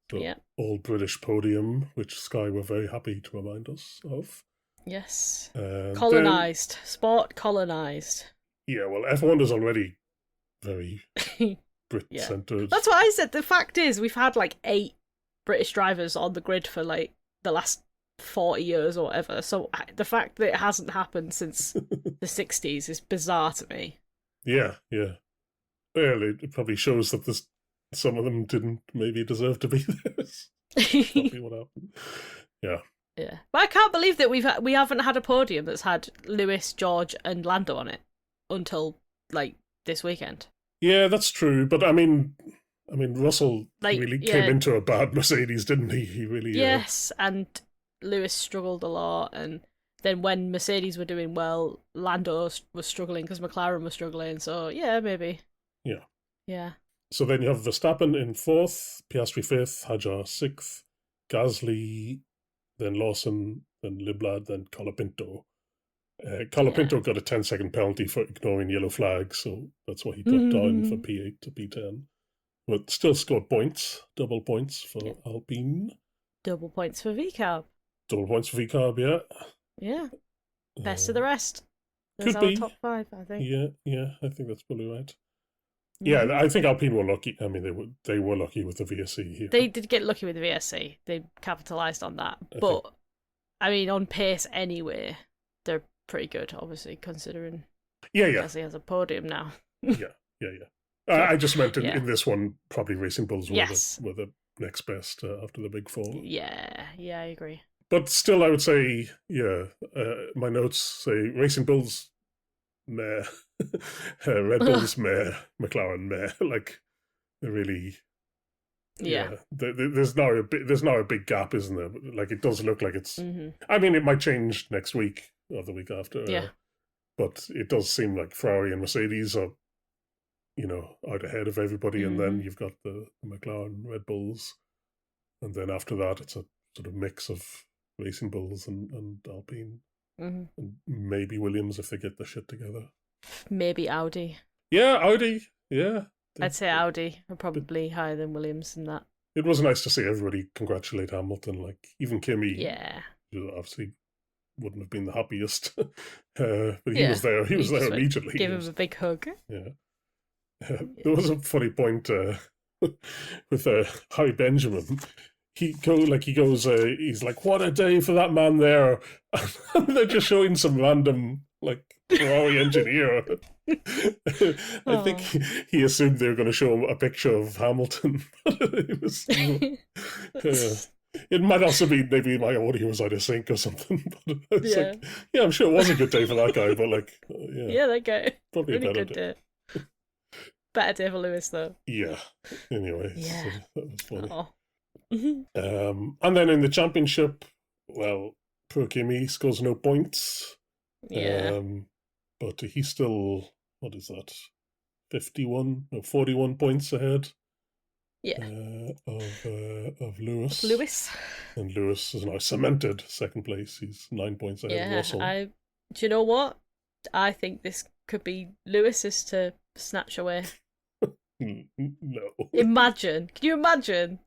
The all British podium, which Sky were very happy to remind us of. Yes. Colonised. Sport colonised. Yeah, well, F1 is already very Brit-centred. That's what I said. The fact is, we've had 8 British drivers on the grid for the last 40 years or whatever. So the fact that it hasn't happened since the 60s is bizarre to me. Yeah. Well, it probably shows that some of them didn't maybe deserve to be there. That's probably what happened. Yeah. Yeah. But I can't believe that we haven't had a podium that's had Lewis, George and Lando on it until this weekend. Yeah, that's true. But I mean Russell really came into a bad Mercedes, didn't he? He really Yes, and Lewis struggled a lot, and then when Mercedes were doing well, Lando was struggling because McLaren was struggling. So yeah, maybe. Yeah. Yeah. So then you have Verstappen in 4th, Piastri 5th, Hadjar 6th, Gasly, then Lawson, then Liblad, then Colapinto. Colapinto got a 10-second penalty for ignoring yellow flags, so that's why he dropped down from P8 to P10. But still scored points, double points for Alpine. Double points for VCARB. Double points for VCARB, yeah. Yeah. Best of the rest. That's could be. Top 5, I think. Yeah, I think that's probably right. Yeah, I think Alpine were lucky. I mean, they were lucky with the VSC here. They did get lucky with the VSC. They capitalised on that. I mean, on pace anyway, they're pretty good, obviously, considering Gasly has a podium now. Yeah. I just meant in this one, probably Racing Bulls were the next best after the Big Four. Yeah, I agree. But still, I would say, my notes say Racing Bulls, meh. Red Bulls, meh. McLaren, meh. They're really... Yeah. There's now a big gap, isn't there? It does look like it's... I mean, it might change next week or the week after. Yeah. But it does seem like Ferrari and Mercedes are, out ahead of everybody. And then you've got the McLaren, Red Bulls. And then after that, it's a sort of mix of Racing Bulls and Alpine. And maybe Williams if they get the shit together. Maybe Audi. Yeah, Audi. Yeah. I'd say Audi are probably higher than Williams in that. It was nice to see everybody congratulate Hamilton. Like, even Kimi, who obviously wouldn't have been the happiest. But he was there. He was there immediately. Give him a big hug. Yeah. There was a funny point with Harry Benjamin. He's like, what a day for that man there. And they're just showing some random, Ferrari engineer. I think he assumed they were going to show him a picture of Hamilton. It was, it might also be maybe my audio was out of sync or something. But it's I'm sure it was a good day for that guy, but that guy. Probably really a better good day. Better day for Lewis, though. Yeah. Anyway, so that was funny. Oh. And then in the championship, well, poor Kimi scores no points. Yeah. But he's still, what is that, 41 points ahead. Yeah. Of Lewis. And Lewis is now cemented second place. He's 9 points ahead of Russell. Do you know what? I think this could be Lewis's to snatch away. No. Imagine. Can you imagine?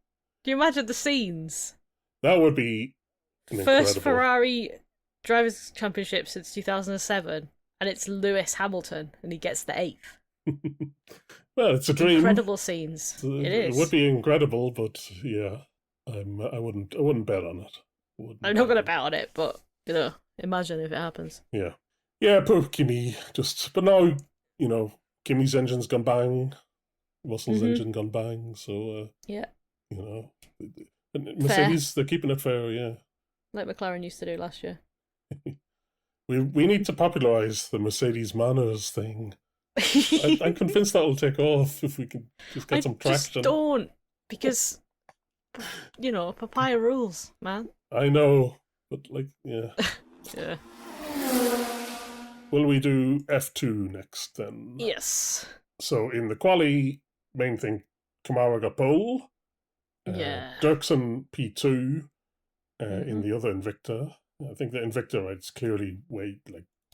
Can you imagine the scenes? That would be first Ferrari Drivers' Championship since 2007, and it's Lewis Hamilton, and he gets the 8th. Well, it's a dream. Incredible scenes. It is. It would be incredible, but yeah, I wouldn't bet on it. I'm not going to bet on it, but imagine if it happens. Yeah, yeah. Poor Kimi. But now Kimi's engine's gone bang, Russell's engine gone bang. So Mercedes, they're keeping it fair. Yeah, like McLaren used to do last year. We need to popularise the Mercedes manners thing. I'm convinced that will take off if we can just get some traction. Just don't, because papaya rules, man. I know, but yeah. Yeah. Will we do F2 next then? Yes. So in the quali, main thing, Câmara got pole. Dirksen P2 in the other Invicta. I think the Invicta, it's clearly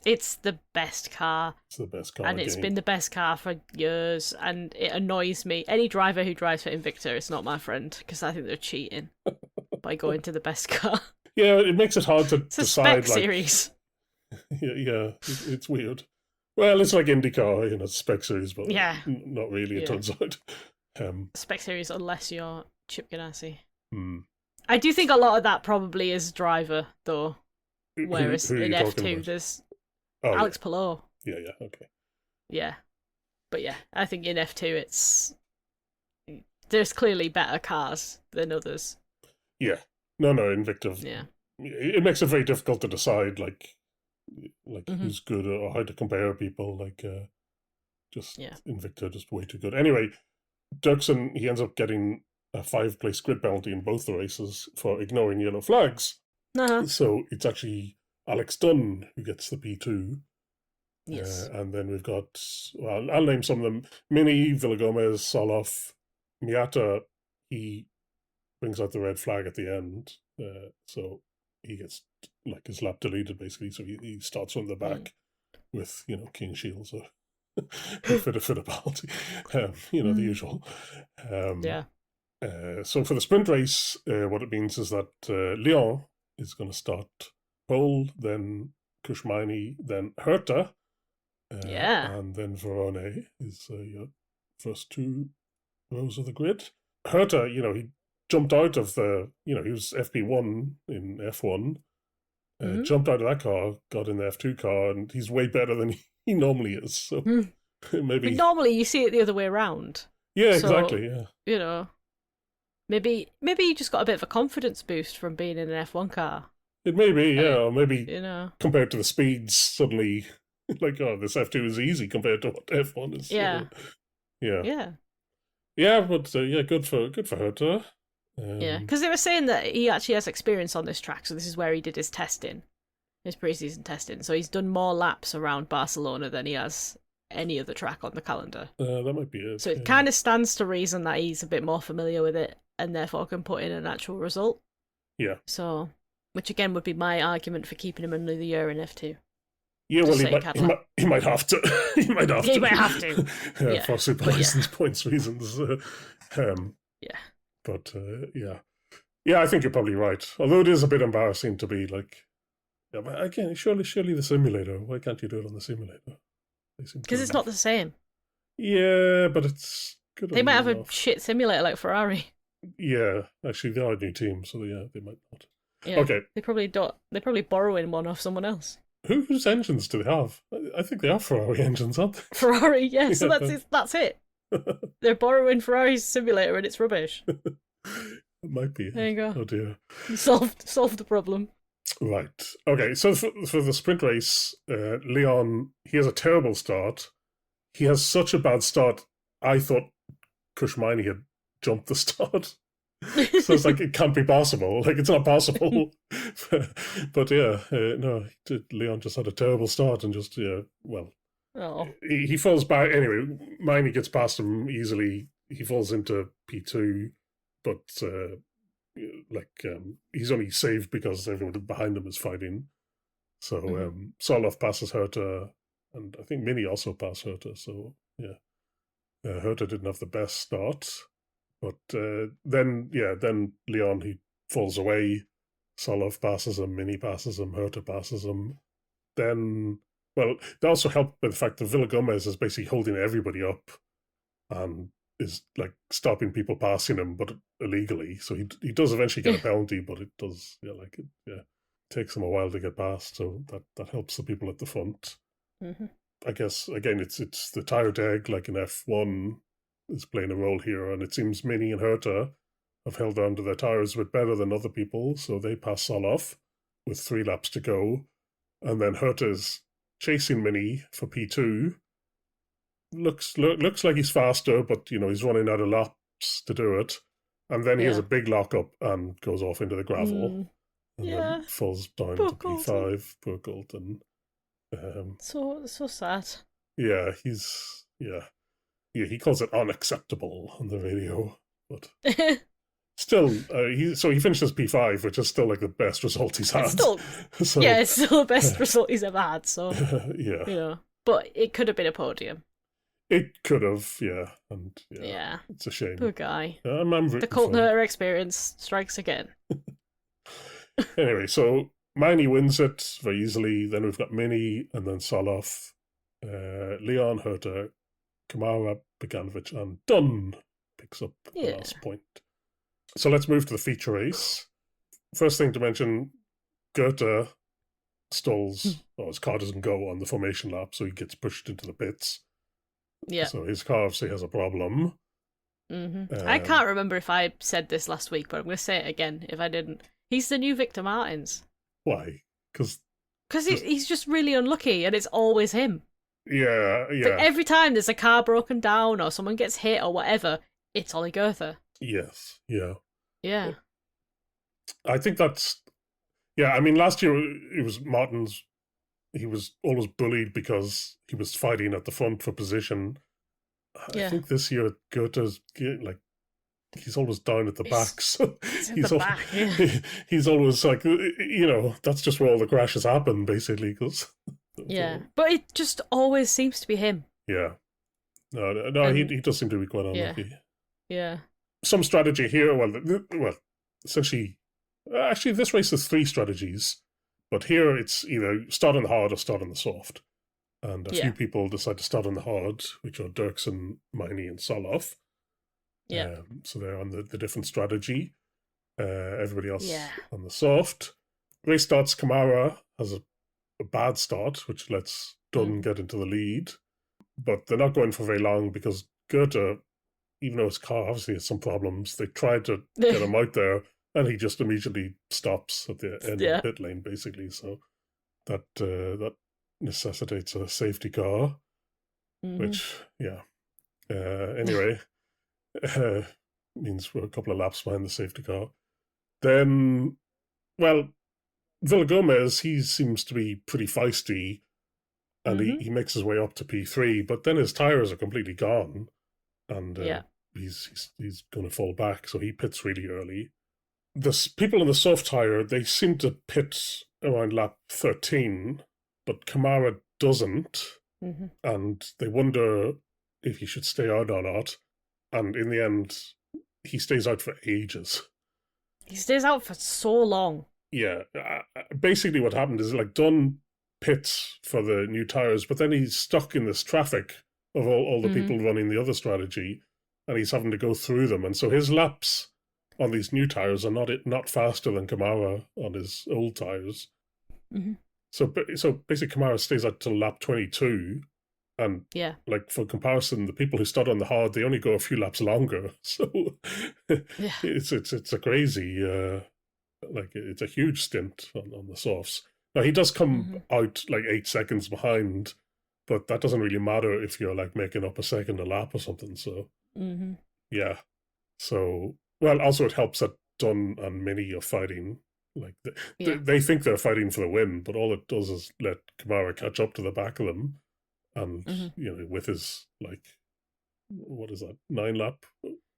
it's the best car. It's the best car. And it's been the best car for years, and it annoys me. Any driver who drives for Invicta is not my friend, because I think they're cheating by going to the best car. Yeah, it makes it hard to it's decide. It's a spec series. Yeah, it's weird. Well, it's like IndyCar, it's spec series, but not really, it turns out. Spec series, unless you're Chip Ganassi. Hmm. I do think a lot of that probably is driver, though. Whereas who in F2, there's Alex Palou. Yeah, okay. Yeah. But yeah, I think in F2 there's clearly better cars than others. Yeah. No, Invicta. Yeah. It makes it very difficult to decide, who's good or how to compare people. Invicta, just way too good. Anyway, Dirksen, he ends up getting a 5-place grid penalty in both the races for ignoring yellow flags. So it's actually Alex Dunn who gets the P2. Yes. And then we've got, I'll name some of them. Mini, Villagomez, Soloff, Miata, he brings out the red flag at the end. So he gets his lap deleted basically. So he starts from the back with, King Shields for the penalty. The usual. So for the sprint race, what it means is that Lyon is going to start pole, then Kushmani, then Herta, and then Verone is your first 2 rows of the grid. Herta, he jumped out of he was FP1 in F1, jumped out of that car, got in the F2 car, and he's way better than he normally is. So maybe... But normally you see it the other way around. Yeah, exactly, yeah. Maybe you just got a bit of a confidence boost from being in an F1 car. It may be, or maybe compared to the speeds, suddenly, this F2 is easy compared to what F1 is. Yeah. Yeah, but good for Herta. Because they were saying that he actually has experience on this track, so this is where he did his testing. his preseason testing. So he's done more laps around Barcelona than he has any other track on the calendar. That might be it. So it kind of stands to reason that he's a bit more familiar with it and therefore can put in an actual result. Yeah. So, which again would be my argument for keeping him another year in F2. Yeah, well, he might have to. He might have to. For super license points reasons. Yeah. But, yeah. Yeah, I think you're probably right. Although it is a bit embarrassing to be like, yeah, but again, surely the simulator. Why can't you do it on the simulator? Because it's not the same. Yeah, but it's good. They might have a shit simulator like Ferrari. Yeah, actually, they are a new team, so yeah, they might not. Yeah, okay. They probably don't. They're probably borrowing one off someone else. Whose engines do they have? I think they are Ferrari engines, aren't they? Ferrari, yeah. So that's it. They're borrowing Ferrari's simulator and it's rubbish. It might be. There you go. Oh dear. You solved the problem. Right. Okay. So for the sprint race, Leon, he has a terrible start. He has such a bad start. I thought Kushmini had jumped the start. So it's like, it can't be possible. Like, it's not possible. But yeah, no, Leon just had a terrible start and just, he falls back. Anyway, Miney gets past him easily. He falls into P2, but he's only saved because everyone behind him is fighting. So Soloff passes Herta, and I think Mini also passed Herta. So yeah, Herta didn't have the best start. But then Leon, he falls away. Soloff passes him, Mini passes him, Herta passes him. Then, well, they also helped by the fact that Villa Gomez is basically holding everybody up and is like stopping people passing him, but illegally. So he does eventually get a penalty, but it does, takes him a while to get past. So that helps the people at the front. Mm-hmm. I guess, again, it's the tire deg, like in F1, is playing a role here, and it seems Mini and Herta have held on to their tires a bit better than other people, so they pass Soloff with 3 laps to go, and then Herta's chasing Mini for P2. Looks like he's faster, but he's running out of laps to do it, and then he has a big lockup and goes off into the gravel, and then falls down to P5. Poor Colton. So sad. Yeah, he calls it unacceptable on the radio, but still, he finishes P5, which is still like the best result he's had. It's still the best result he's ever had. So yeah, but it could have been a podium. It could have, and it's a shame. Poor guy. The Colton Herta experience strikes again. Anyway, so Miney wins it very easily. Then we've got Mini, and then Soloff, Leon, Herta, Câmara, Beganovic, and Dunn picks up the last point. So let's move to the feature race. First thing to mention, Goethe stalls, his car doesn't go on the formation lap, so he gets pushed into the pits. Yeah. So his car obviously has a problem. Mm-hmm. I can't remember if I said this last week, but I'm going to say it again if I didn't. He's the new Victor Martins. Why? Because he's just really unlucky, and it's always him. Yeah. But every time there's a car broken down or someone gets hit or whatever, it's Ollie Goethe. Yes, yeah. Yeah. I think that's... Yeah, I mean, last year it was Martins. He was always bullied because he was fighting at the front for position. I think this year Goethe's like... He's always down at the back. So he's always like, that's just where all the crashes happen, basically. Cause, but it just always seems to be him. Yeah. No, he does seem to be quite unlucky. Yeah. Some strategy here. Well, essentially, actually, this race has 3 strategies, but here it's either start on the hard or start on the soft. And a few people decide to start on the hard, which are Dirksen, Miney, and Soloff. Yeah. So they're on the different strategy. Everybody else on the soft. Race starts, Câmara has a bad start, which lets Dunn get into the lead. But they're not going for very long because Goethe, even though his car obviously has some problems, they tried to get him out there, and he just immediately stops at the end of the pit lane, basically. So that necessitates a safety car, which, anyway... means we're a couple of laps behind the safety car. Then, well, Villagomez, he seems to be pretty feisty, and he makes his way up to P3, but then his tyres are completely gone, and he's going to fall back, so he pits really early. The people on the soft tyre, they seem to pit around lap 13, but Câmara doesn't, and they wonder if he should stay out or not, and in the end, he stays out for ages. He stays out for so long. Yeah, basically what happened is like Dunn pits for the new tyres, but then he's stuck in this traffic of all the people running the other strategy, and he's having to go through them, and so his laps on these new tyres are not faster than Câmara on his old tyres. So basically Câmara stays out till lap 22, and like for comparison, the people who start on the hard, they only go a few laps longer. So it's a crazy, like it's a huge stint on the softs. Now he does come out like 8 seconds behind, but that doesn't really matter if you're like making up a second a lap or something. So yeah. So well, also it helps that Dunn and Mini are fighting. Like they think they're fighting for the win, but all it does is let Câmara catch up to the back of them. And, with his, like, what is that, 9 lap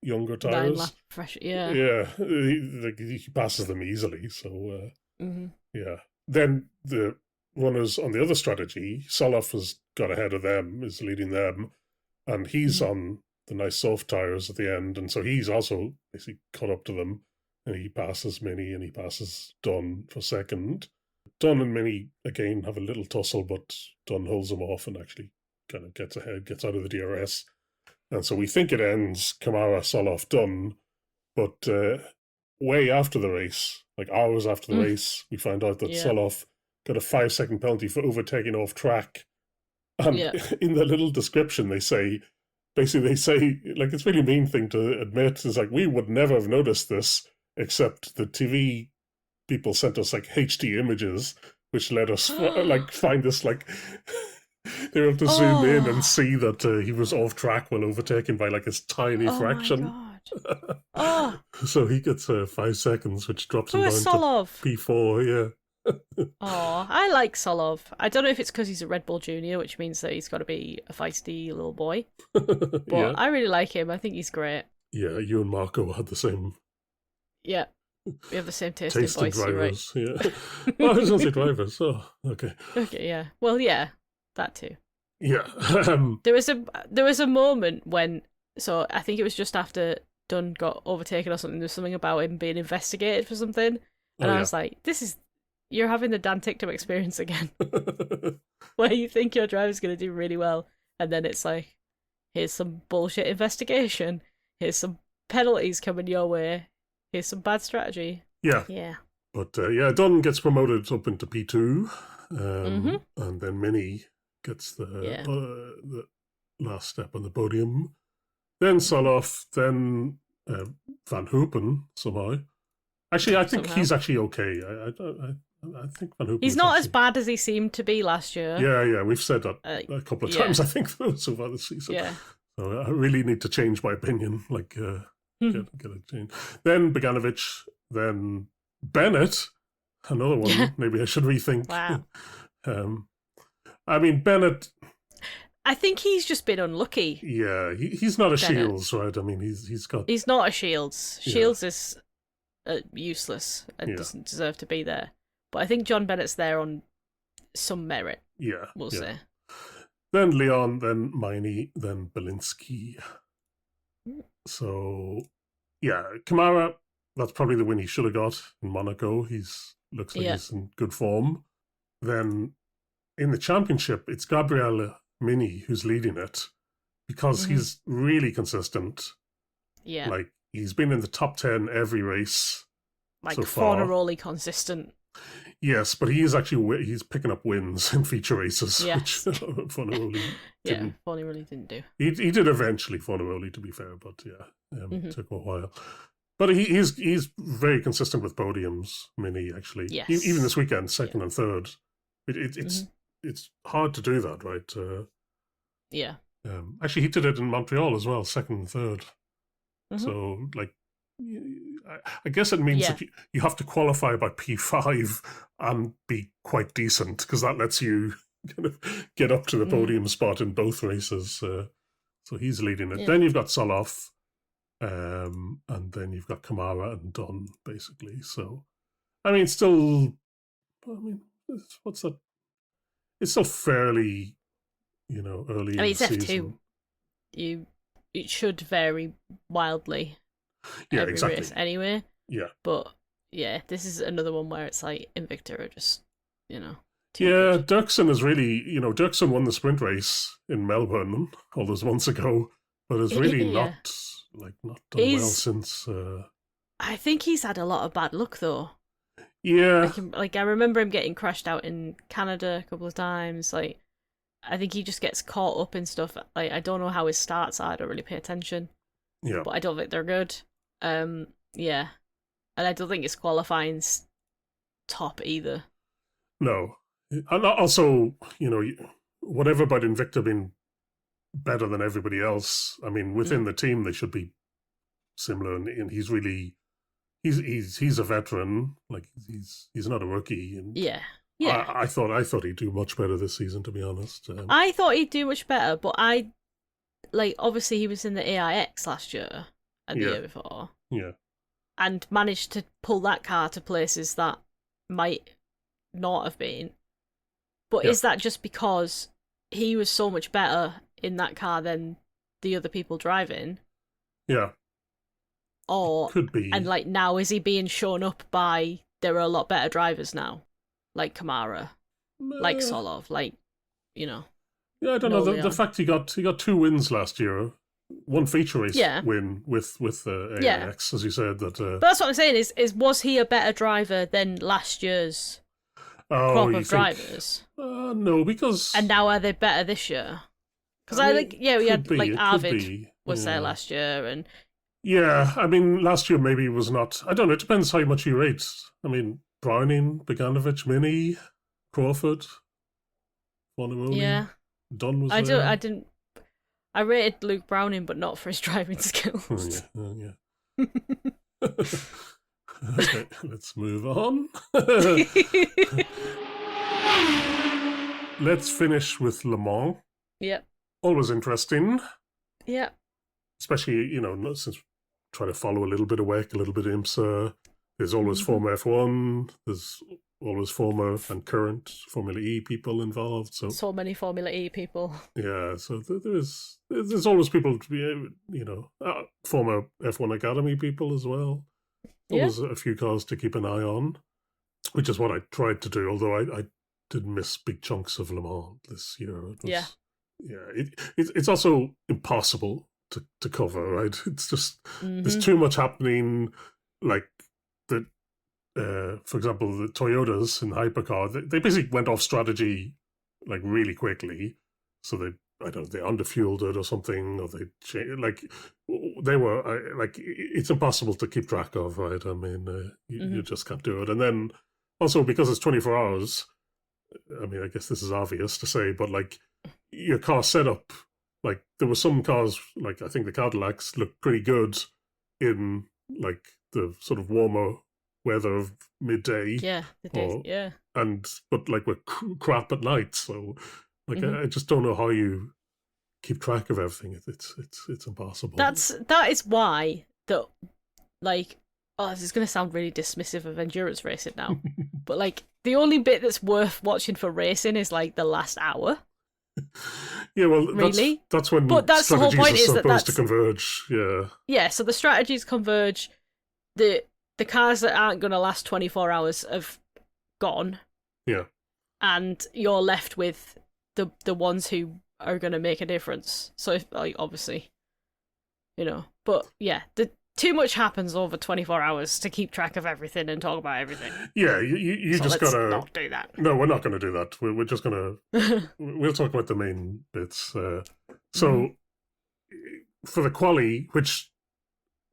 younger tyres? 9 lap fresh, yeah. Yeah, he passes them easily, so, yeah. Then the runners on the other strategy, Soloff has got ahead of them, is leading them, and he's on the nice soft tyres at the end, and so he's also basically caught up to them, and he passes Mini and he passes Dunn for second. Dunn and Mini, again, have a little tussle, but Dunn holds him off and actually kind of gets ahead, gets out of the DRS. And so we think it ends Câmara, Soloff, Dunn, but way after the race, like hours after the race, we find out that Soloff got a 5-second penalty for overtaking off track. And in the little description, they say, like, it's a really mean thing to admit. It's like, we would never have noticed this, except the TV people sent us like HD images, which let us like find this, like they were able to zoom in and see that he was off track when overtaken by like his tiny fraction. My God. So he gets 5 seconds, which drops him down Solov? to P4. Yeah. I like Solov. I don't know if it's because he's a Red Bull Junior, which means that he's got to be a feisty little boy. But I really like him. I think he's great. Yeah, you and Marco had the same. Yeah. We have the same taste in boys, drivers, right? Yeah. Oh, I don't say drivers. Oh, okay. Okay, yeah. Well, yeah, that too. Yeah. There was a moment when, so I think it was just after Dunn got overtaken or something. There was something about him being investigated for something, and I was like, you're having the Dan Ticktum experience again, where you think your driver's going to do really well, and then it's like, here's some bullshit investigation, here's some penalties coming your way. Here's some bad strategy. Yeah. Yeah. But Dunn gets promoted up into P2, and then Mini gets the last step on the podium. Then Soloff, then Van Hoopen somehow. Actually, I think he's actually okay. I think Van Hoopen. He's not as bad as he seemed to be last year. Yeah, we've said that a couple of times. I think so far this season. Yeah. So I really need to change my opinion. Like. Get a change. Then Bogdanovic, then Bennett, another one. Maybe I should rethink. Wow. I mean, Bennett. I think he's just been unlucky. Yeah, he's not a Bennett. Shields, right? I mean, he's not a Shields. Shields is useless and doesn't deserve to be there. But I think John Bennett's there on some merit. Yeah, we'll say. Then Leon, then Miney, then Belinsky. So, yeah, Câmara, that's probably the win he should have got in Monaco. Looks like he's in good form. Then in the championship, it's Gabriele Mini who's leading it because he's really consistent. Yeah. Like, he's been in the top 10 every race so far. Like Fornaroli consistent. Yes, but he's picking up wins in feature races, which Fornaroli didn't. Yeah, Fornaroli didn't do. He did eventually, Fornaroli, to be fair, but it took a while. But he's very consistent with podiums, Mini, actually. Yes. Even this weekend, second and third. It's hard to do that, right? Yeah. Actually, he did it in Montreal as well, second and third. So, like, I guess it means that you have to qualify by P5 and be quite decent, because that lets you kind of get up to the podium spot in both races. So he's leading it. Then you've got Soloff, and then you've got Câmara and Dunn, basically. So, I mean, what's that? It's still fairly, early in the season. It's F2. It should vary wildly. Every race anyway. Yeah. But yeah, this is another one where it's like Invicta are just, Yeah, Dirksen is really, Dirksen won the sprint race in Melbourne all those months ago, but has really not done well since. I think he's had a lot of bad luck though. Yeah. I remember him getting crashed out in Canada a couple of times. Like, I think he just gets caught up in stuff. Like, I don't know how his starts are. I don't really pay attention. Yeah. But I don't think they're good. Yeah. And I don't think his qualifying's top either. No. And also, whatever about Invicta being better than everybody else, I mean, within the team, they should be similar. And he's really, he's a veteran. Like, he's not a rookie. And yeah. I thought he'd do much better this season, to be honest. I thought he'd do much better, but obviously he was in the AIX last year and the year before. Yeah. And managed to pull that car to places that might not have been. But is that just because he was so much better in that car than the other people driving? Yeah. Or could be. And now is he being shown up by there are a lot better drivers now? Like Câmara, like Solov, Yeah, I don't know. The fact he got 2 wins last year, 1 feature race win with AIX, as you said. But that's what I'm saying is was he a better driver than last year's crop of drivers? No, because and now are they better this year? Because we had Arvid was there last year, and I mean last year maybe was not. I don't know. It depends how much you rate. I mean. Browning, Bogdanovic, Mini, Crawford, Bonamoni, Dunn was there. I rated Luke Browning, but not for his driving skills. Yeah. Okay, let's move on. Let's finish with Le Mans. Yep. Always interesting. Yep. Especially, since trying to follow a little bit of WEC, a little bit of IMSA. There's always former F1. There's always former and current Formula E people involved. So many Formula E people. Yeah, so there's always people to be, former F1 Academy people as well. Always a few cars to keep an eye on, which is what I tried to do. Although I did miss big chunks of Le Mans this year. It's also impossible to cover. Right? It's just there's too much happening. Like. For example, the Toyotas in hypercar, they basically went off strategy really quickly. So they underfueled it or something, or they were it's impossible to keep track of, right? I mean, you just can't do it. And then also because it's 24 hours, I mean, I guess this is obvious to say, but your car setup, there were some cars, I think the Cadillacs looked pretty good in the sort of warmer weather of midday. Yeah, it did. Yeah. But we're crap at night, so I just don't know how you keep track of everything. It's impossible. That is why this is going to sound really dismissive of endurance racing now, but the only bit that's worth watching for racing is the last hour. Yeah, well, really? That's when that's the whole point are supposed to converge. Yeah. Yeah, so the strategies converge. The cars that aren't going to last 24 hours have gone. Yeah. And you're left with the ones who are going to make a difference. So, if, obviously, But, yeah, too much happens over 24 hours to keep track of everything and talk about everything. Yeah, you just got to... not do that. No, we're not going to do that. We're just going to... We'll talk about the main bits. So, for the quali, which...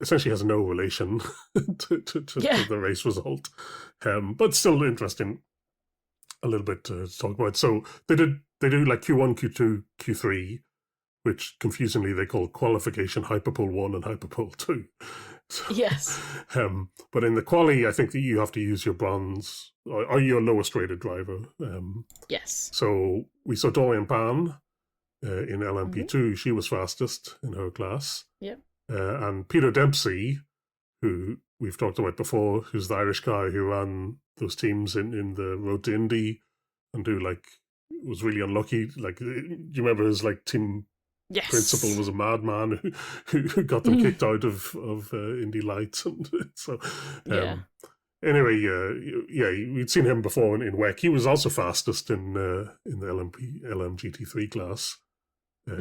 essentially has no relation to the race result, but still interesting a little bit to talk about. So they do Q1, Q2, Q3, which confusingly they call qualification Hyperpole 1 and Hyperpole 2. Yes. But in the quali, I think that you have to use your bronze or your lowest rated driver. Yes. So we saw Dorian Pan in LMP2. She was fastest in her class. Yep. And Peter Dempsey, who we've talked about before, who's the Irish guy who ran those teams in the Road to Indy and who was really unlucky. Like, do you remember his team principal was a madman who got them kicked out of Indy Lights, and so anyway, we'd seen him before in WEC. He was also fastest in the LMGT3 class.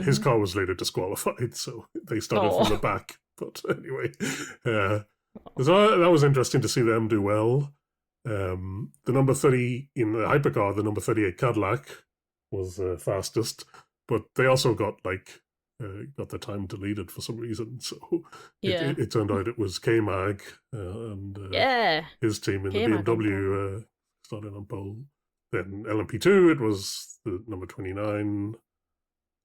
His car was later disqualified, so they started from the back. But anyway, so that was interesting to see them do well. The number 30 in the hypercar, the number 38 Cadillac was fastest, but they also got the time deleted for some reason. So it turned out it was K-Mag and his team in K-Mag the BMW started on pole. Then LMP2, it was the number 29,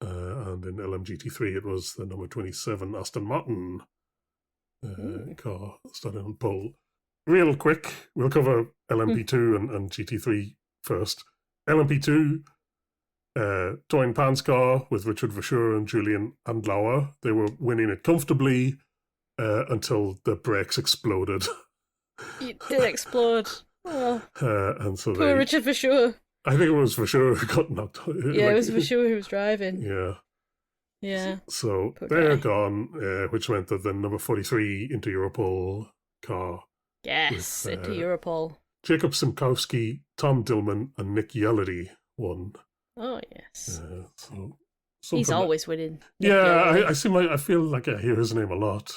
and in LMGT3, it was the number 27 Aston Martin car started on pole. Real quick, we'll cover LMP2 and GT3 first. LMP2, Dorian Pan's car with Richard Verschoor and Julian Andlauer. They were winning it comfortably until the brakes exploded. It did explode. Oh. And so poor Richard Verschoor. I think it was Verschoor who got knocked out. Yeah, it was Verschoor who was driving. Yeah. Yeah. So they're gone, which meant that the number 43 into Europol car. Yes, into Europol. Jacob Simkowski, Tom Dillman, and Nick Yelady won. Oh yes. So he's always winning. Yeah, I feel like I hear his name a lot.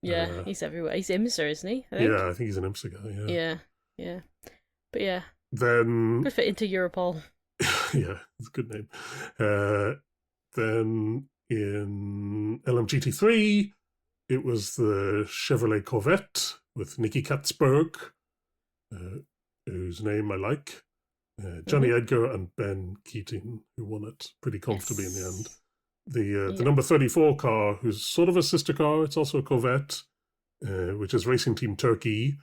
Yeah, he's everywhere. He's IMSA, isn't he? Yeah, I think he's an IMSA guy. Yeah. But yeah. Then could fit into Europol. Yeah, it's a good name. Then in LMGT3, it was the Chevrolet Corvette with Nicky Katzberg, whose name I like. Johnny Edgar and Ben Keating, who won it pretty comfortably in the end. The number 34 car, who's sort of a sister car, it's also a Corvette, which is Racing Team Turkey,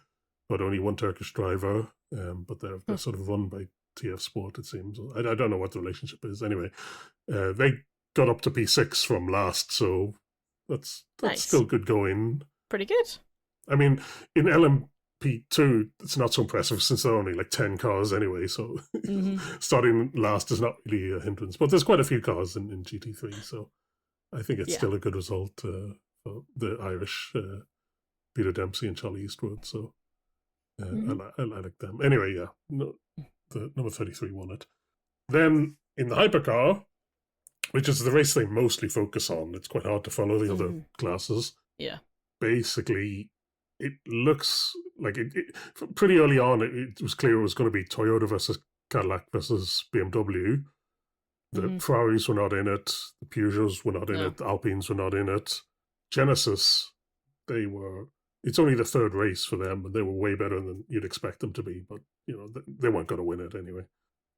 but only one Turkish driver. But they're sort of run by TF Sport, it seems. I don't know what the relationship is. Anyway, they got up to P6 from last, so that's nice. Still good going. Pretty good. I mean, in LMP2, it's not so impressive since there are only 10 cars anyway, so starting last is not really a hindrance. But there's quite a few cars in GT3, so I think it's still a good result for the Irish Peter Dempsey and Charlie Eastwood, so I like them. Anyway, the number 33 won it. Then in the hypercar, which is the race they mostly focus on, it's quite hard to follow the other classes. Yeah. Basically, it looks like pretty early on, it was clear it was going to be Toyota versus Cadillac versus BMW. The Ferraris were not in it. The Peugeots were not in it. The Alpines were not in it. Genesis, it's only the third race for them, and they were way better than you'd expect them to be. But, they weren't going to win it anyway.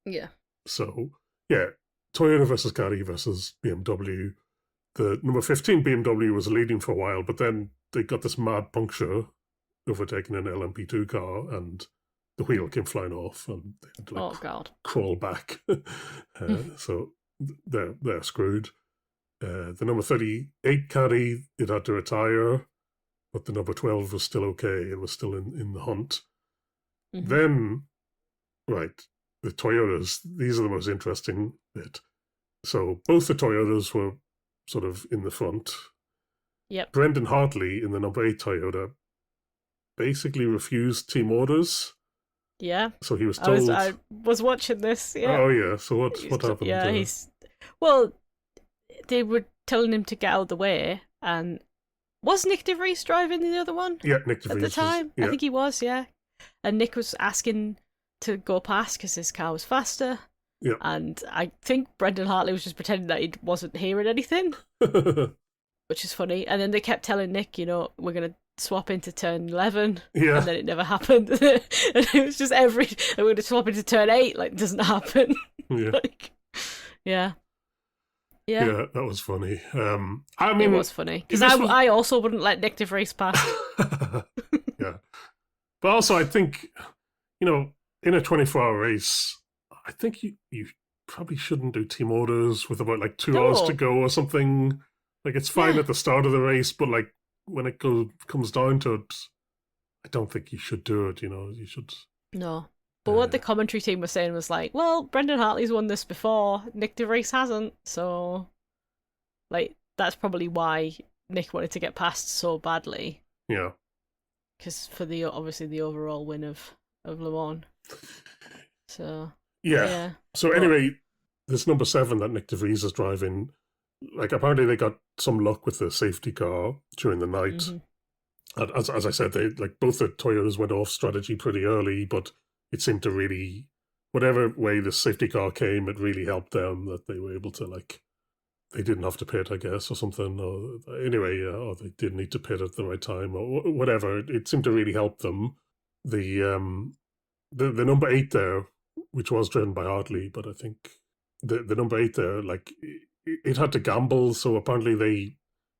Yeah. So, Toyota versus Caddy versus BMW. The number 15 BMW was leading for a while, but then they got this mad puncture overtaking an LMP2 car, and the wheel came flying off, and they had to crawl back. So they're screwed. The number 38 Caddy, it had to retire, but the number 12 was still okay. It was still in the hunt. Then, the Toyotas, these are the most interesting bit. So both the Toyotas were sort of in the front. Yep. Brendan Hartley in the number 8 Toyota basically refused team orders. Yeah. So he was told... I was watching this, yeah. Oh, yeah. So what happened? Yeah, well, they were telling him to get out of the way, and was Nick De Vries driving the other one? Yeah, Nick De Vries. At the time? I think he was, yeah. And Nick was asking to go past because his car was faster. Yeah. And I think Brendan Hartley was just pretending that he wasn't hearing anything, which is funny. And then they kept telling Nick, we're going to swap into turn 11. Yeah. And then it never happened. And it was just we're going to swap into turn 8. It doesn't happen. Yeah. Yeah. Yeah, that was funny. I mean, it was funny because I also wouldn't let Nick de Vries pass. Yeah, but also I think, you know, in a 24-hour race, I think you probably shouldn't do team orders with about like 2 hours to go or something. Like, it's fine at the start of the race, but like when it comes down to it, I don't think you should do it. You know, you should. No. But what the commentary team was saying was like, well, Brendan Hartley's won this before, Nick de Vries hasn't, so like that's probably why Nick wanted to get past so badly. Yeah. Because for the obviously the overall win of Le Mans. So yeah. So anyway, this number 7 that Nick de Vries is driving, like apparently they got some luck with the safety car during the night. Mm-hmm. As I said, they like both the Toyotas went off strategy pretty early, but it seemed to really, whatever way the safety car came, it really helped them that they were able to, like, they didn't have to pit, I guess, or something. Or anyway, or they did need to pit at the right time, or whatever. It seemed to really help them. The number 8 there, which was driven by Hartley, but I think the number 8 there, like, it had to gamble, so apparently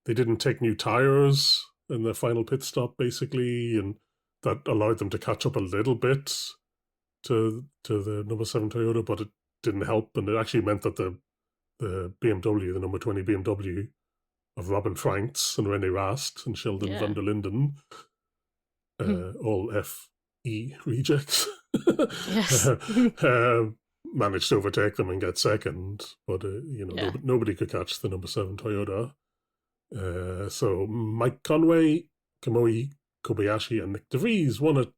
they didn't take new tires in the final pit stop, basically, and that allowed them to catch up a little bit to the number 7 Toyota, but it didn't help, and it actually meant that the BMW, the number 20 BMW of Robin Franks and Rene Rast and Sheldon van der Linden, all FE rejects, managed to overtake them and get second, but nobody could catch the number 7 Toyota. So Mike Conway, Kamui Kobayashi, and Nick de Vries won it.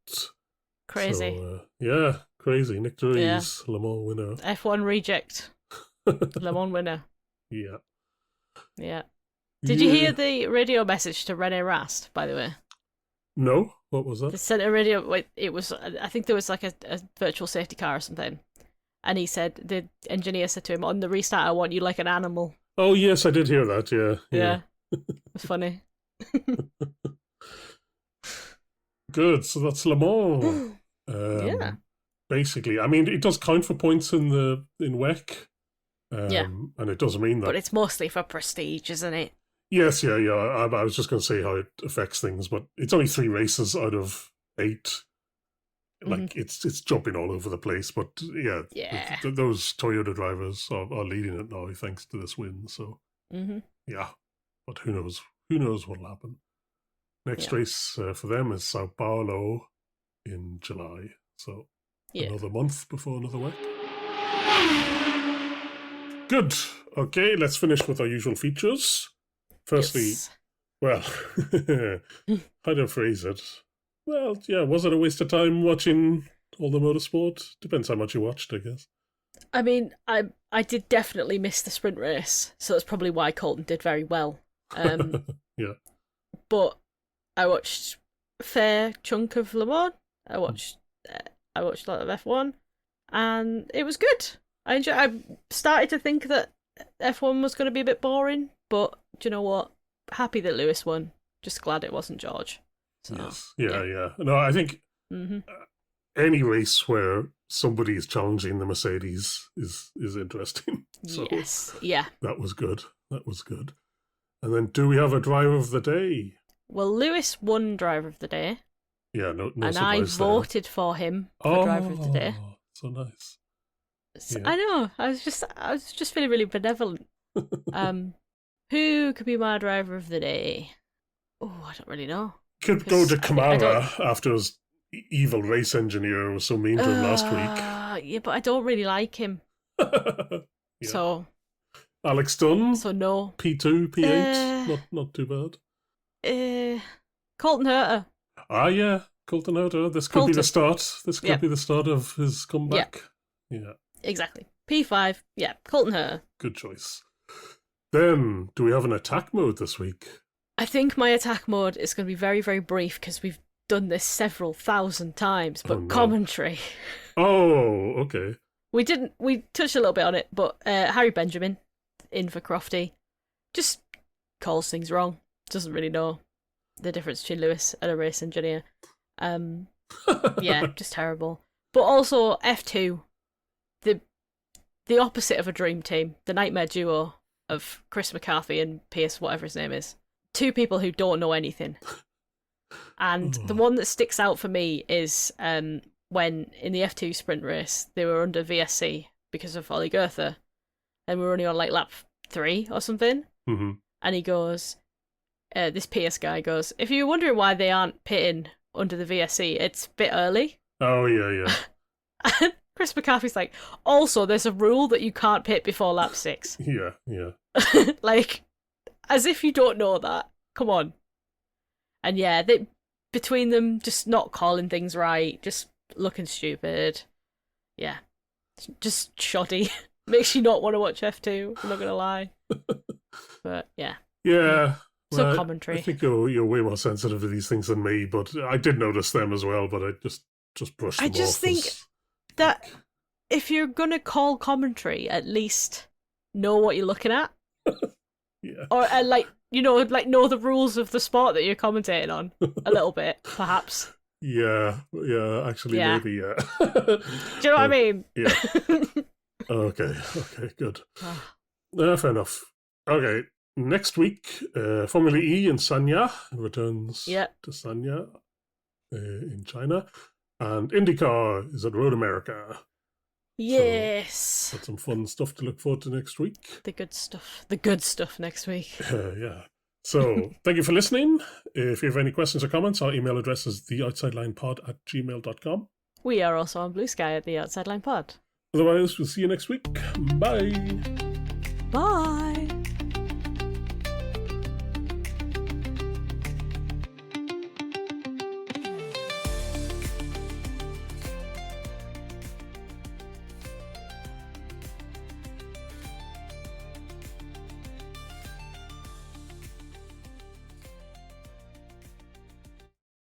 Crazy. So, crazy. Nick de Vries, Le Mans winner. F1 reject. Le Mans winner. Yeah. Yeah. Did you hear the radio message to Rene Rast, by the way? No. What was that? They sent a radio. It was, I think there was like a virtual safety car or something. And he said, the engineer said to him, on the restart, I want you like an animal. Oh, yes, I did hear that, yeah. Yeah. It's funny. Good, so that's Le Mans. Basically, I mean, it does count for points in WEC. And it does mean that. But it's mostly for prestige, isn't it? Yes, yeah. I was just going to say how it affects things, but it's only 3 races out of 8. Like, it's jumping all over the place, but those Toyota drivers are leading it now thanks to this win. So yeah, but who knows? Who knows what'll happen? Next race for them is Sao Paulo in July. So another month before another week. Good. Okay, let's finish with our usual features. Firstly, well, how to phrase it? Well, yeah, was it a waste of time watching all the motorsport? Depends how much you watched, I guess. I mean, I did definitely miss the sprint race, so that's probably why Colton did very well. Yeah. But I watched a fair chunk of Le Mans. I watched a lot of F1, and it was good. I started to think that F1 was going to be a bit boring, but do you know what? Happy that Lewis won. Just glad it wasn't George. So, yes. Yeah. No, I think any race where somebody is challenging the Mercedes is interesting. So yes. Yeah. That was good. And then, do we have a driver of the day? Well, Lewis won driver of the day. Yeah, no and I voted for him for driver of the day. So nice. So, yeah. I know. I was just feeling really benevolent. Who could be my driver of the day? Oh, I don't really know. Could go to Câmara after his evil race engineer was so mean to him last week. Yeah, but I don't really like him. So Alex Dunn. So no. P2, P8. Not too bad. Colton Herter. Yeah, Colton Herter. This could be the start. This could be the start of his comeback. Yeah. Exactly. P5. Yeah, Colton Herter. Good choice. Then, do we have an attack mode this week? I think my attack mode is going to be very, very brief because we've done this several thousand times, but commentary. Oh, okay. We touched a little bit on it, but Harry Benjamin in for Crofty just calls things wrong. Doesn't really know the difference between Lewis and a race engineer. Yeah, just terrible. But also F2, the opposite of a dream team, the nightmare duo of Chris McCarthy and Pierce, whatever his name is. Two people who don't know anything. And the one that sticks out for me is when in the F2 sprint race, they were under VSC because of Ollie Goethe. And we were only on like lap 3 or something. Mm-hmm. And he goes, this Pierce guy goes, if you're wondering why they aren't pitting under the VSC, it's a bit early. Oh, yeah. And Chris McCarthy's like, also, there's a rule that you can't pit before lap 6. Yeah. Like, as if you don't know that. Come on. And yeah, between them just not calling things right, just looking stupid. Yeah. Just shoddy. Makes you not want to watch F2, I'm not going to lie. But yeah. Yeah. So well, commentary. I think you're way more sensitive to these things than me, but I did notice them as well, but I just brushed them off. I just think that if you're going to call commentary, at least know what you're looking at. Yeah. Or know the rules of the sport that you're commentating on a little bit, perhaps. Yeah, actually, Yeah. maybe, yeah. Do you know what I mean? Yeah. Okay, good. Fair enough. Okay, next week, Formula E in Sanya returns to Sanya in China, and IndyCar is at Road America. Yes. So, got some fun stuff to look forward to next week. The good stuff next week. Yeah. So, thank you for listening. If you have any questions or comments, our email address is theoutsidelinepod@gmail.com. We are also on Blue Sky at The Outside Line Pod. Otherwise, we'll see you next week. Bye. Bye.